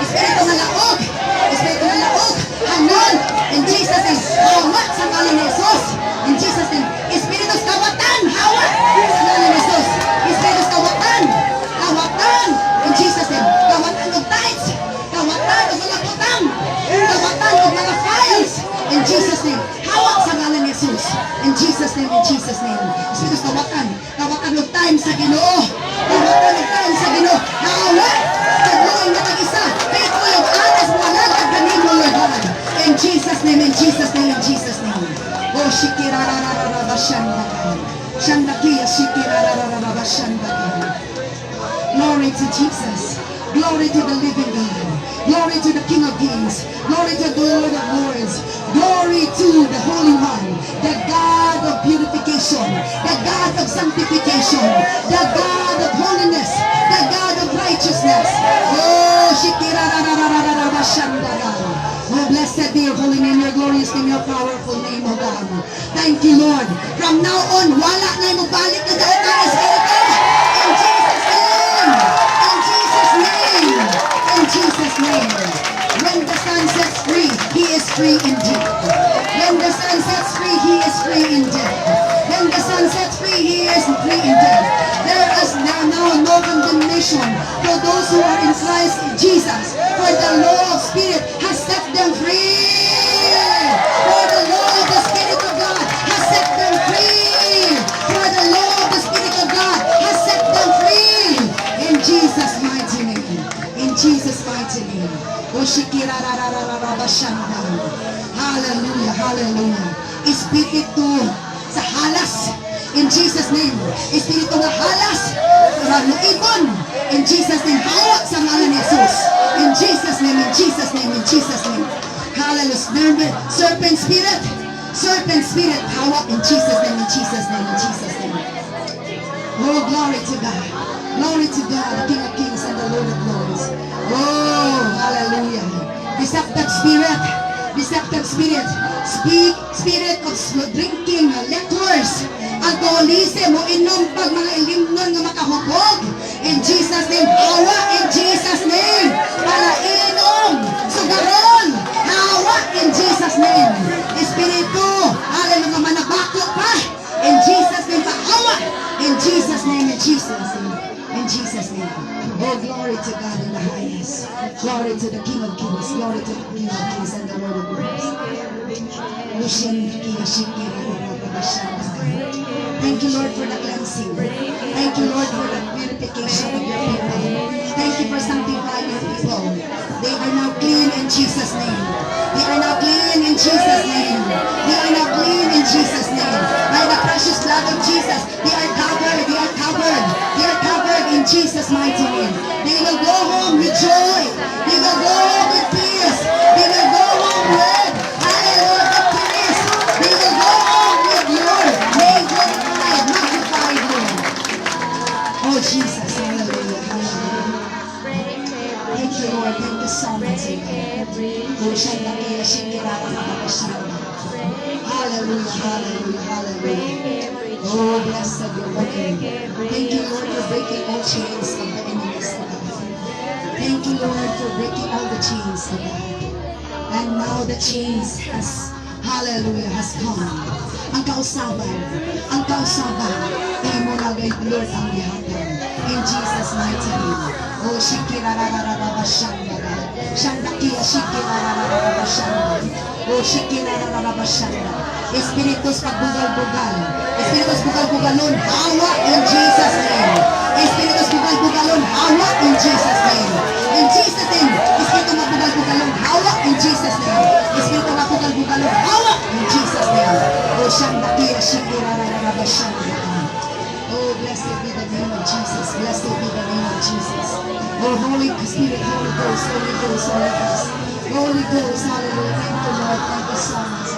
Espiritu nga laog. Espiritu nga laog. Hanon. In Jesus' name. Hawak sa ngalan ni Jesus. In Jesus' name. Espiritu kawatan. Hawak sa ngalan ni Jesus. Espiritu kawatan. Kawatan. In Jesus' name. Kawatan of tides. Kawatan of mga putang. Kawatan of mga files. In Jesus' name. Hawak sa ngalan ni Jesus. In Jesus' name. In Jesus' name. Espiritu kawatan. Kawatan of time sa Ginoo. Kawatan of time sa Ginoo. Hawak. Pagluin na tag-isa. Faithful yung alas mo alam at ganin mo, Lord God. In Jesus' name. In Jesus' name. In Jesus' name. Oh, shikirararararaba shandakan. Shandakiya shikirararararaba shandakan. Glory to Jesus. Glory to the living God. Glory to the King of Kings. Glory to the Lord of Lords. Glory to the Holy One. The God of purification. The God of sanctification. The God of holiness. The God of righteousness. Oh, shikirararararaba shandakan. Oh, blessed be your holy name, your glorious name, your powerful name, oh God. Thank you, Lord. From now on, wala na yung balik na dahil ng Espiritu. In Jesus' name. In Jesus' name. In Jesus' name. When the Son sets free, He is free indeed. When the Son sets free, He is free indeed. When the Son sets free, He is free indeed. There is now no condemnation for those who are in Christ Jesus. For the law of Spirit has set them free. For the law of the Spirit of God has set them free. For the law of the Spirit of God has set them free. In Jesus' mighty name. In Jesus' mighty name. Hallelujah. Hallelujah. Espiritu sa halas. In Jesus' name. Espiritu na halas. Ibon. In Jesus' name. Hawak sa ngalan ni Jesus. In Jesus' name. In Jesus' name. In Jesus' name. Hallelujah. Serpent spirit. Serpent spirit. Hawak in Jesus' name. In Jesus' name. In Jesus' name. Oh, glory to God. Glory to God, the King of Kings and the Lord of Lords. Oh, hallelujah. Deceptive spirit. Deceptive spirit. Speak, spirit of drinking, liquors, alcoholism, o inom pag mga ilimnon nga makahubog. In Jesus' name, hawa in Jesus' name. Para inom, sugaron, hawa in Jesus' name. Espiritu, hallelujah, mga manabako pa. In Jesus' name, hawa. In Jesus' name, in Jesus' name. In Jesus' name. Oh, glory to God in the highest. Glory to the King of Kings. Glory to the King of Kings and the Lord of Lords. Thank you, Lord, for the cleansing. Thank you, Lord, for the purification of your people. Thank you for sanctifying your people. They are now clean in Jesus' name. They are now clean in Jesus' name. They are now clean in Jesus' name. By the precious blood of Jesus, they are covered. They are covered. They are covered in Jesus' mighty name. They will go home with joy. They will go home with peace. They will go home with hallelujah peace. They will go home with your name glorified, magnified, Lord. Oh Jesus, hallelujah, hallelujah. Thank you, Lord. Thank you so much. Oh, Shandakia, Shikirara, Shanda. Hallelujah, hallelujah, hallelujah. Oh, blessed be your name. Thank you, Lord, for breaking all chains of the enemies of God. Thank you, Lord, for breaking all the chains of God. And now the chains has, hallelujah, has come. Ang kausaban, mo na gay Lord ang lihatan. In Jesus' mighty name. Oh, Shikirarararaba Shanda. Shandakia, Shikirarararaba Shanda. Oh, Shikirarararaba Shanda. Espiritus pagbugal-bugal. Espiritus bugal-bugalon, hawa in Jesus' name. Espiritus bugal-bugalon, hawa in Jesus' name. In Jesus' name. Espiritu mabugal-bugalon, hawa in Jesus' name. Espiritu mabugal-bugalon, hawa in Jesus' name. Oh, Shandakia, Shikirarararaba Shanda. Oh, blessed be the name of Jesus. Blessed be the name of Jesus. Oh, Holy Spirit, Holy Ghost, Holy Ghost, Holy Ghost. Holy Ghost, hallelujah. Thank you, Lord. Thank you so much.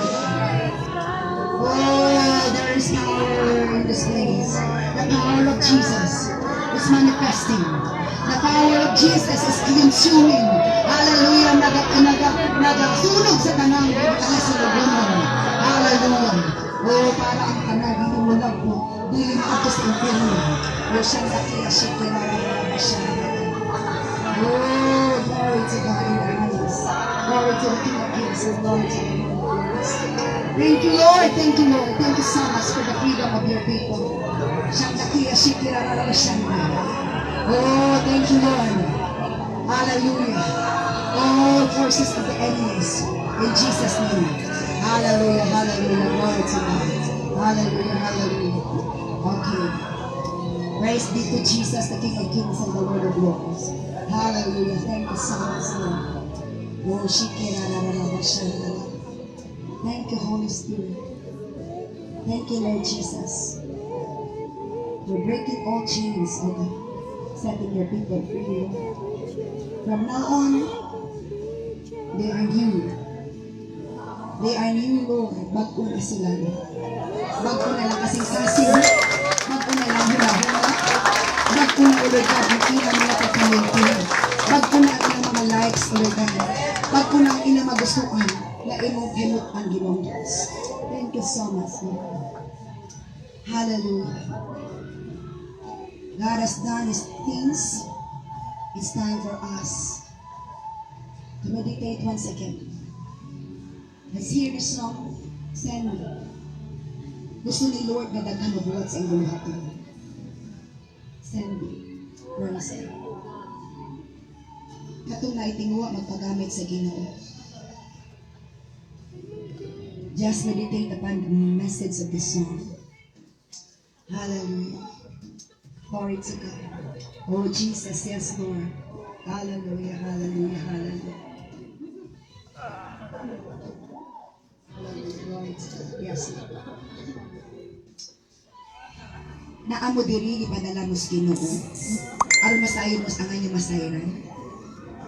Oh, there is power in this place. The power of Jesus is manifesting. The power of Jesus is consuming. Hallelujah. Nagasunog sa tanang. Oh, para ang tanan, hindi mo lang po. Dili mo ako sa impyerno. O siyang dakiya, shikira, siya. Oh, glory to God in the highest. Glory to the King of Kings and glory to the Lord of Lords. Thank you, Lord. Thank you, Lord. Thank you so much for the freedom of your people. Siyang dakiya, shikira, siya. Oh, thank you, Lord. Hallelujah. All forces of the enemies. In Jesus' name. Hallelujah, hallelujah. Glory to God. Hallelujah, hallelujah. Okay. Praise be to Jesus, the King of Kings and the Lord of Lords. Hallelujah. Thank you so much, Lord. Oh, thank you, Holy Spirit. Thank you, Lord Jesus. You're breaking all chains, oh God. Setting your people free. From now on, they are new. They are new, Lord. Bago na sila. Bago na lang kasing sasing. Bago na lang hula-hula. Bago na ulit ka. Hindi na nila kapamiltin. Bago na ang mga likes ulit ka. Bago na ang ilang magustuhan na imong himot ang Ginoong Diyos. Thank you so much, Lord. Hallelujah. God has done His things. It's time for us to meditate once again. Let's hear this song. Send me. Gusto ni Lord na daghan mabuhat sa iyong buhaton. Send me. Praise Him. Katong naitingwa magpagamit sa Ginoo. Just meditate upon the message of this song. Hallelujah. Glory to God. Oh Jesus, yes Lord. Hallelujah, hallelujah, hallelujah. Glory to God. Yes Lord. Naamo diri ipadala mo sa Ginoo. Aron masayon mo sa angay masayran.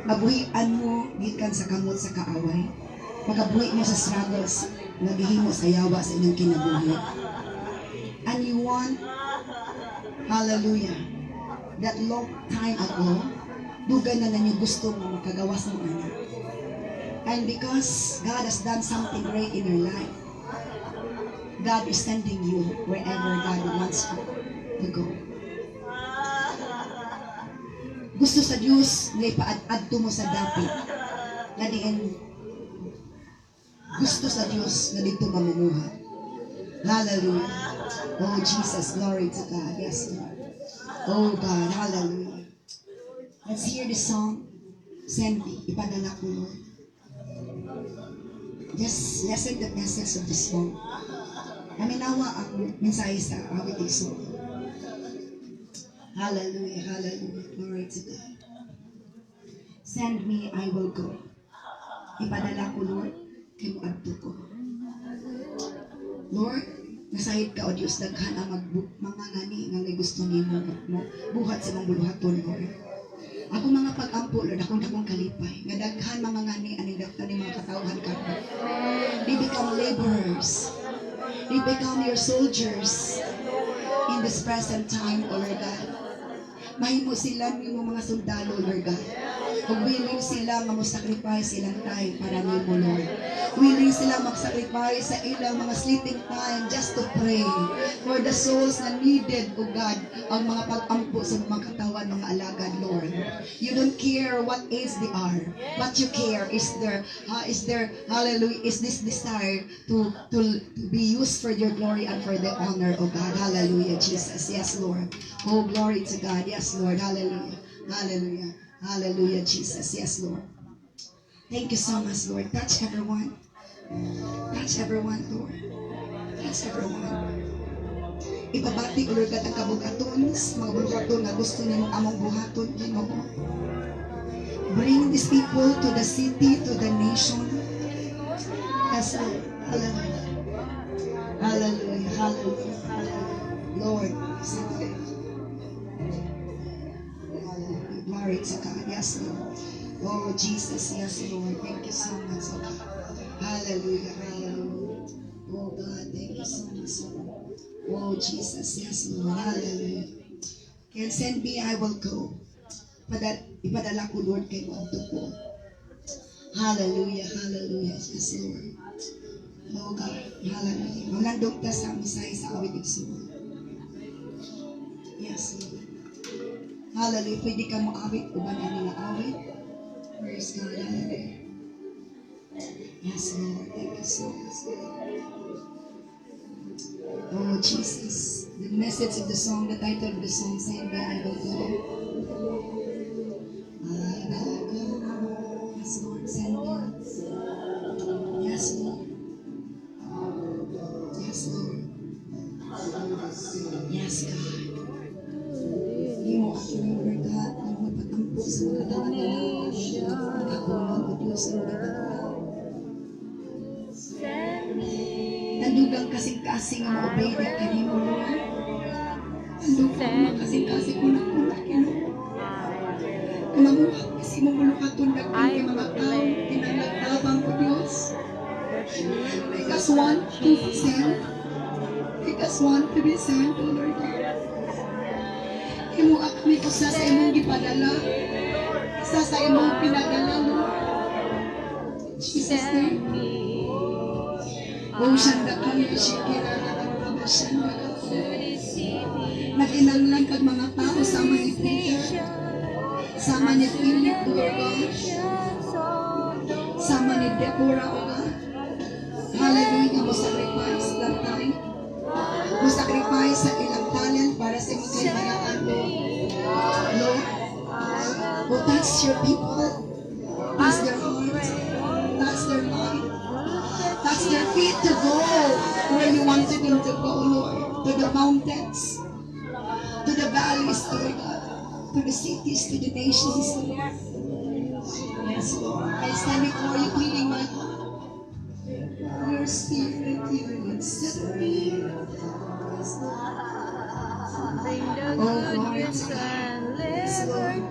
Mabuhian mo gikan sa kamot sa kaaway. Magabuhi mo sa struggles nga gihimo sa yawa sa inyong kinabuhi. And you want, hallelujah, that long time ago, dugan na ninyo gusto mo makagawas ng anak. And because God has done something great in your life, God is sending you wherever God wants you to go. Gusto sa Diyos na ipaad-adto mo sa dapit na diin gusto sa Diyos na dito mamumuhay. Hallelujah. Oh Jesus, glory to God. Yes Lord. Oh God, hallelujah. Let's hear the song. Send me, ipadala ko Lord. Just listen the message of the song. Naminawa ang mensahe sa awit ng song. Hallelujah, hallelujah. Glory to God. Send me, I will go. Ipadala ko Lord, kay mo adto ko. Lord, nasahid ka o Diyos, daghan ang mga ngani nga may gusto nimo mo buhat sa mong buluhaton, Lord. Ako mga pag-ampo, Lord, akong kalipay. Nga daghan mga ngani aning daghan mga katawhan ka. They become laborers. They become your soldiers in this present time, O Lord God. Mahimo sila nimo mga sundalo, Lord God. Kung willing sila nga mo-sacrifice ilang time para nimo, Lord. Willing sila mag-sacrifice sa ilang mga sleeping time just to pray for the souls na needed, O God, ang mga pag-ampo sa mga katawan, mga alagad, Lord. You don't care what age they are. What you care is their hallelujah, is this desire to be used for your glory and for the honor, O God. Hallelujah, Jesus. Yes, Lord. Oh, glory to God. Yes, Lord. Hallelujah. Hallelujah. Hallelujah, Jesus. Yes, Lord. Thank you so much, Lord. Touch everyone. Touch everyone, Lord. Touch everyone. Ibabati ulit ka ang kabugaton, mga buhaton na gusto niyo among buhaton, Ginoo. Bring these people to the city, to the nation. Yes, Lord. Hallelujah. Hallelujah. Hallelujah. Hallelujah. Lord, glory to God. Yes, Lord. Oh, Jesus. Yes, Lord. Thank you so much, oh God. Hallelujah. Hallelujah. Oh, God. Thank you so much, Lord. Oh, Jesus. Yes, Lord. Hallelujah. Can send me, I will go. Ipadala ko, Lord, kay Magdo ko. Hallelujah. Hallelujah. Yes, Lord. Oh, God. Hallelujah. Hallelujah. Malandog ta sa misay sa awit igsoon. Yes, Lord. Hallelujah. Pwede ka mo awit, uban ani nga awit. Praise God. Hallelujah. Yes, Lord. Thank you so much, Lord. Oh, Jesus. The message of the song, the title of the song, saying, I will go. I will go. Yes, Lord. Send me. Yes, Lord. Yes, Lord. Yes, God. Imo at Lord God, ang magpatampo sa mga tawanan. Kakulang o Diyos, Lord God. Nandugang kasing-kasing ang obey na kanimo, Lord. Nandugang kasing-kasing kunak-kunak, Lord. Kamamuhang kasi mamulukatundag kay mga tao, tinanagtabang o Diyos. Make us want to be sent. Make us want to be sent, O Lord God. Imo akmi ko sa imong gipadala. Isa sa imong pinadala, Lord. Jesus name. O siyanda kami, shikira na nagpabasyan na ako. Naginanglan kag mga tao sama ni Peter. Sama ni Philip, Lord God. Sama ni Deborah, O God. Hallelujah, mo sacrifice that time. Mo sacrifice sa ilang talent para sa imong kailangan, Lord. Oh, touch your people. Touch their hearts. Touch their mind. Touch their feet to go where you wanted them to go, Lord. To the mountains. To the valleys, Lord God. To the cities, to the nations, Lord. Yes, Lord. I stand before you pleading my heart. Your spirit, you would set me. Oh, glory to God. Yes, Lord.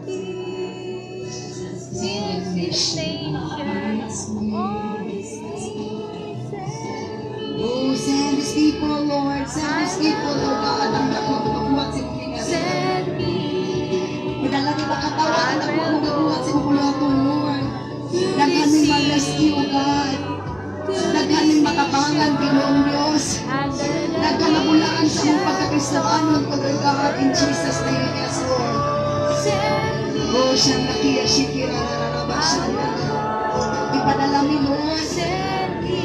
Oh, send these people, Lord. Send these people, oh God. Ang nagpapabuhat sa mga pinag-send me. Padala ni makatawa ang nagpapabuhat sa mga kulotong, Lord. Naghaning mag-rescue, God. Naghaning makabangan, Pinoong Diyos. Nagkamabulaan sa mga pagkakristawanon, Lord God, in Jesus' name, yes, Lord. Oh, siyang nakiya, shikira, nararabasyan na. Ipadala mi, Lord.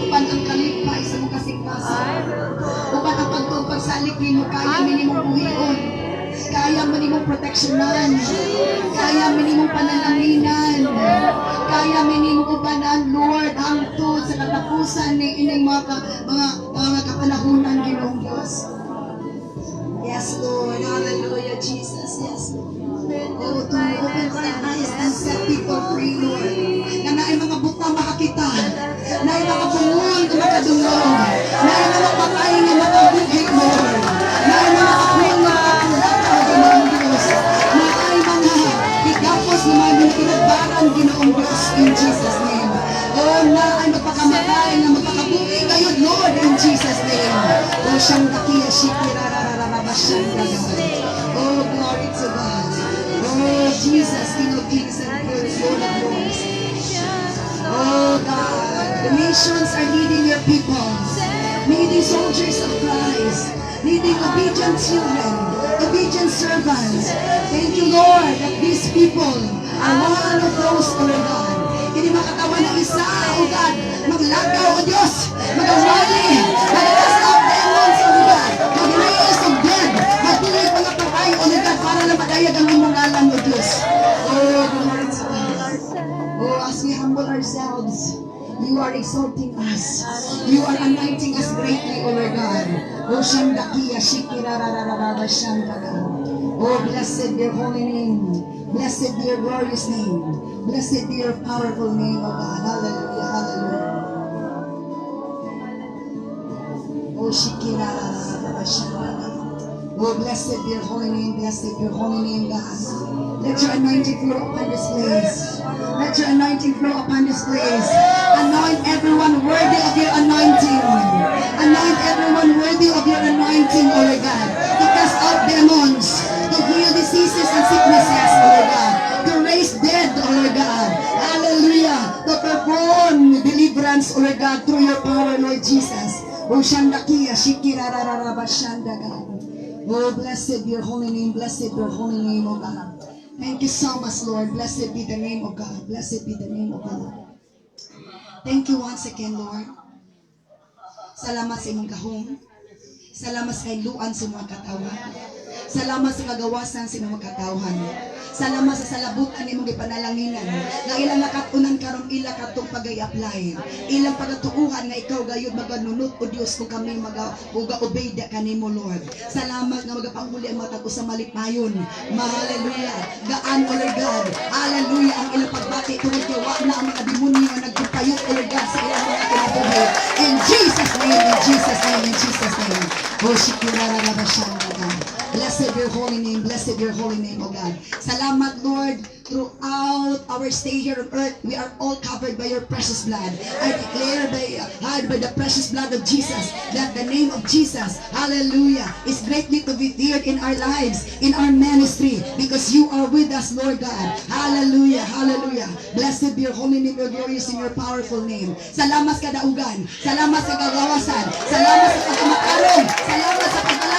Upan ang kalipay sa mga kasing-kasing. Upan ang pagtupag sa alikwi mo, kaya minimong buhion. Kaya minimong proteksyonan. Kaya minimong panalaminan. Kaya minimong ubanan, Lord, hangtod sa katapusan ni ining mga kapanahunan, Ginoong Diyos. Yes, Lord. Hallelujah, Jesus. Yes, Lord. Oh, to open our eyes and set people free, Lord. Na naay mga butang makakita. Naay mga bungol na makadungog. Naay mga patay na makabuhi, Lord. Naay mga kapul na makakulata, Ginoong Diyos. Naay mga higapos na mga pinagbaran, Ginoong Diyos, in Jesus' name. Oh, naay magpakamatay na magpakabuhi ngayon, Lord, in Jesus' name. Oh, siyang nakiya, shikira, rararabasyan, oh, glory to God. Oh, Jesus, King of Kings and Lord of Lords. Oh, God, the nations are needing your people, needing soldiers of Christ, needing obedient children, obedient servants. Thank you, Lord, that these people are one of those, Lord God. Hindi makatawan ng isa, oh God, maglagaw, oh Diyos, magawali, mag-cast out demons, oh God, mag-raise of dead, magtuloy mga patay, oh God, para na madayag ang imong ngalan, oh Diyos. Oh, glory to God. Oh, as we humble ourselves, you are exalting us. You are anointing us greatly, O Lord God. Oh, Shandakia, Shikira, Rararara, Shandaka. Oh, blessed be your holy name. Blessed be your glorious name. Blessed be your powerful name, O God. Hallelujah, hallelujah. Oh, Shikira, Rararara, Shandaka. Oh, blessed be your holy name. Blessed be your holy name, God. Let your anointing flow upon this place. Let your anointing flow upon this place. Anoint everyone worthy of your anointing. Anoint everyone worthy of your anointing, O Lord God. To cast out demons, to heal diseases and sicknesses, O Lord God. To raise dead, O Lord God. Hallelujah. To perform deliverance, O Lord God, through your power, Lord Jesus. Oh, Shandakia, Shikirararaba, Shandaga. Oh, blessed be your holy name. Blessed be your holy name, oh God. Thank you so much, Lord. Blessed be the name of God. Blessed be the name of God. Thank you once again, Lord. Salamat sa imong gahom. Salamat sa kailuan sa mga katawan. Salamat sa kagawasan sa mga katawhan. Salamat sa salabutan ni mong ipanalanginan. Na ilang nakatunan karon ila katong pagay-apply. Ilang pagatuuhan nga ikaw gayud maganunot o Dios kung kami mag-obey kanimo, Lord. Salamat nga magapanguli ang mga tago sa malipayon. Hallelujah. Gaan, O Lord God. Hallelujah. Ang ilang pagbati tungod kay wa na ang mga demonyo nga nagpupayot, O Lord God, sa ilang mga kinabuhi. In Jesus' name, in Jesus' name, in Jesus' name. Oh, Shikirararabashanda. Blessed be your holy name. Blessed be your holy name, O God. Salamat, Lord. Throughout our stay here on earth, we are all covered by your precious blood. I declare by the precious blood of Jesus that the name of Jesus, hallelujah, is greatly to be feared in our lives, in our ministry, because you are with us, Lord God. Hallelujah, hallelujah. Blessed be your holy name, your glorious and your powerful name. Salamat sa kadaugan. Salamat sa kagawasan. Salamat sa pagmakaroon. Salamat sa pagkala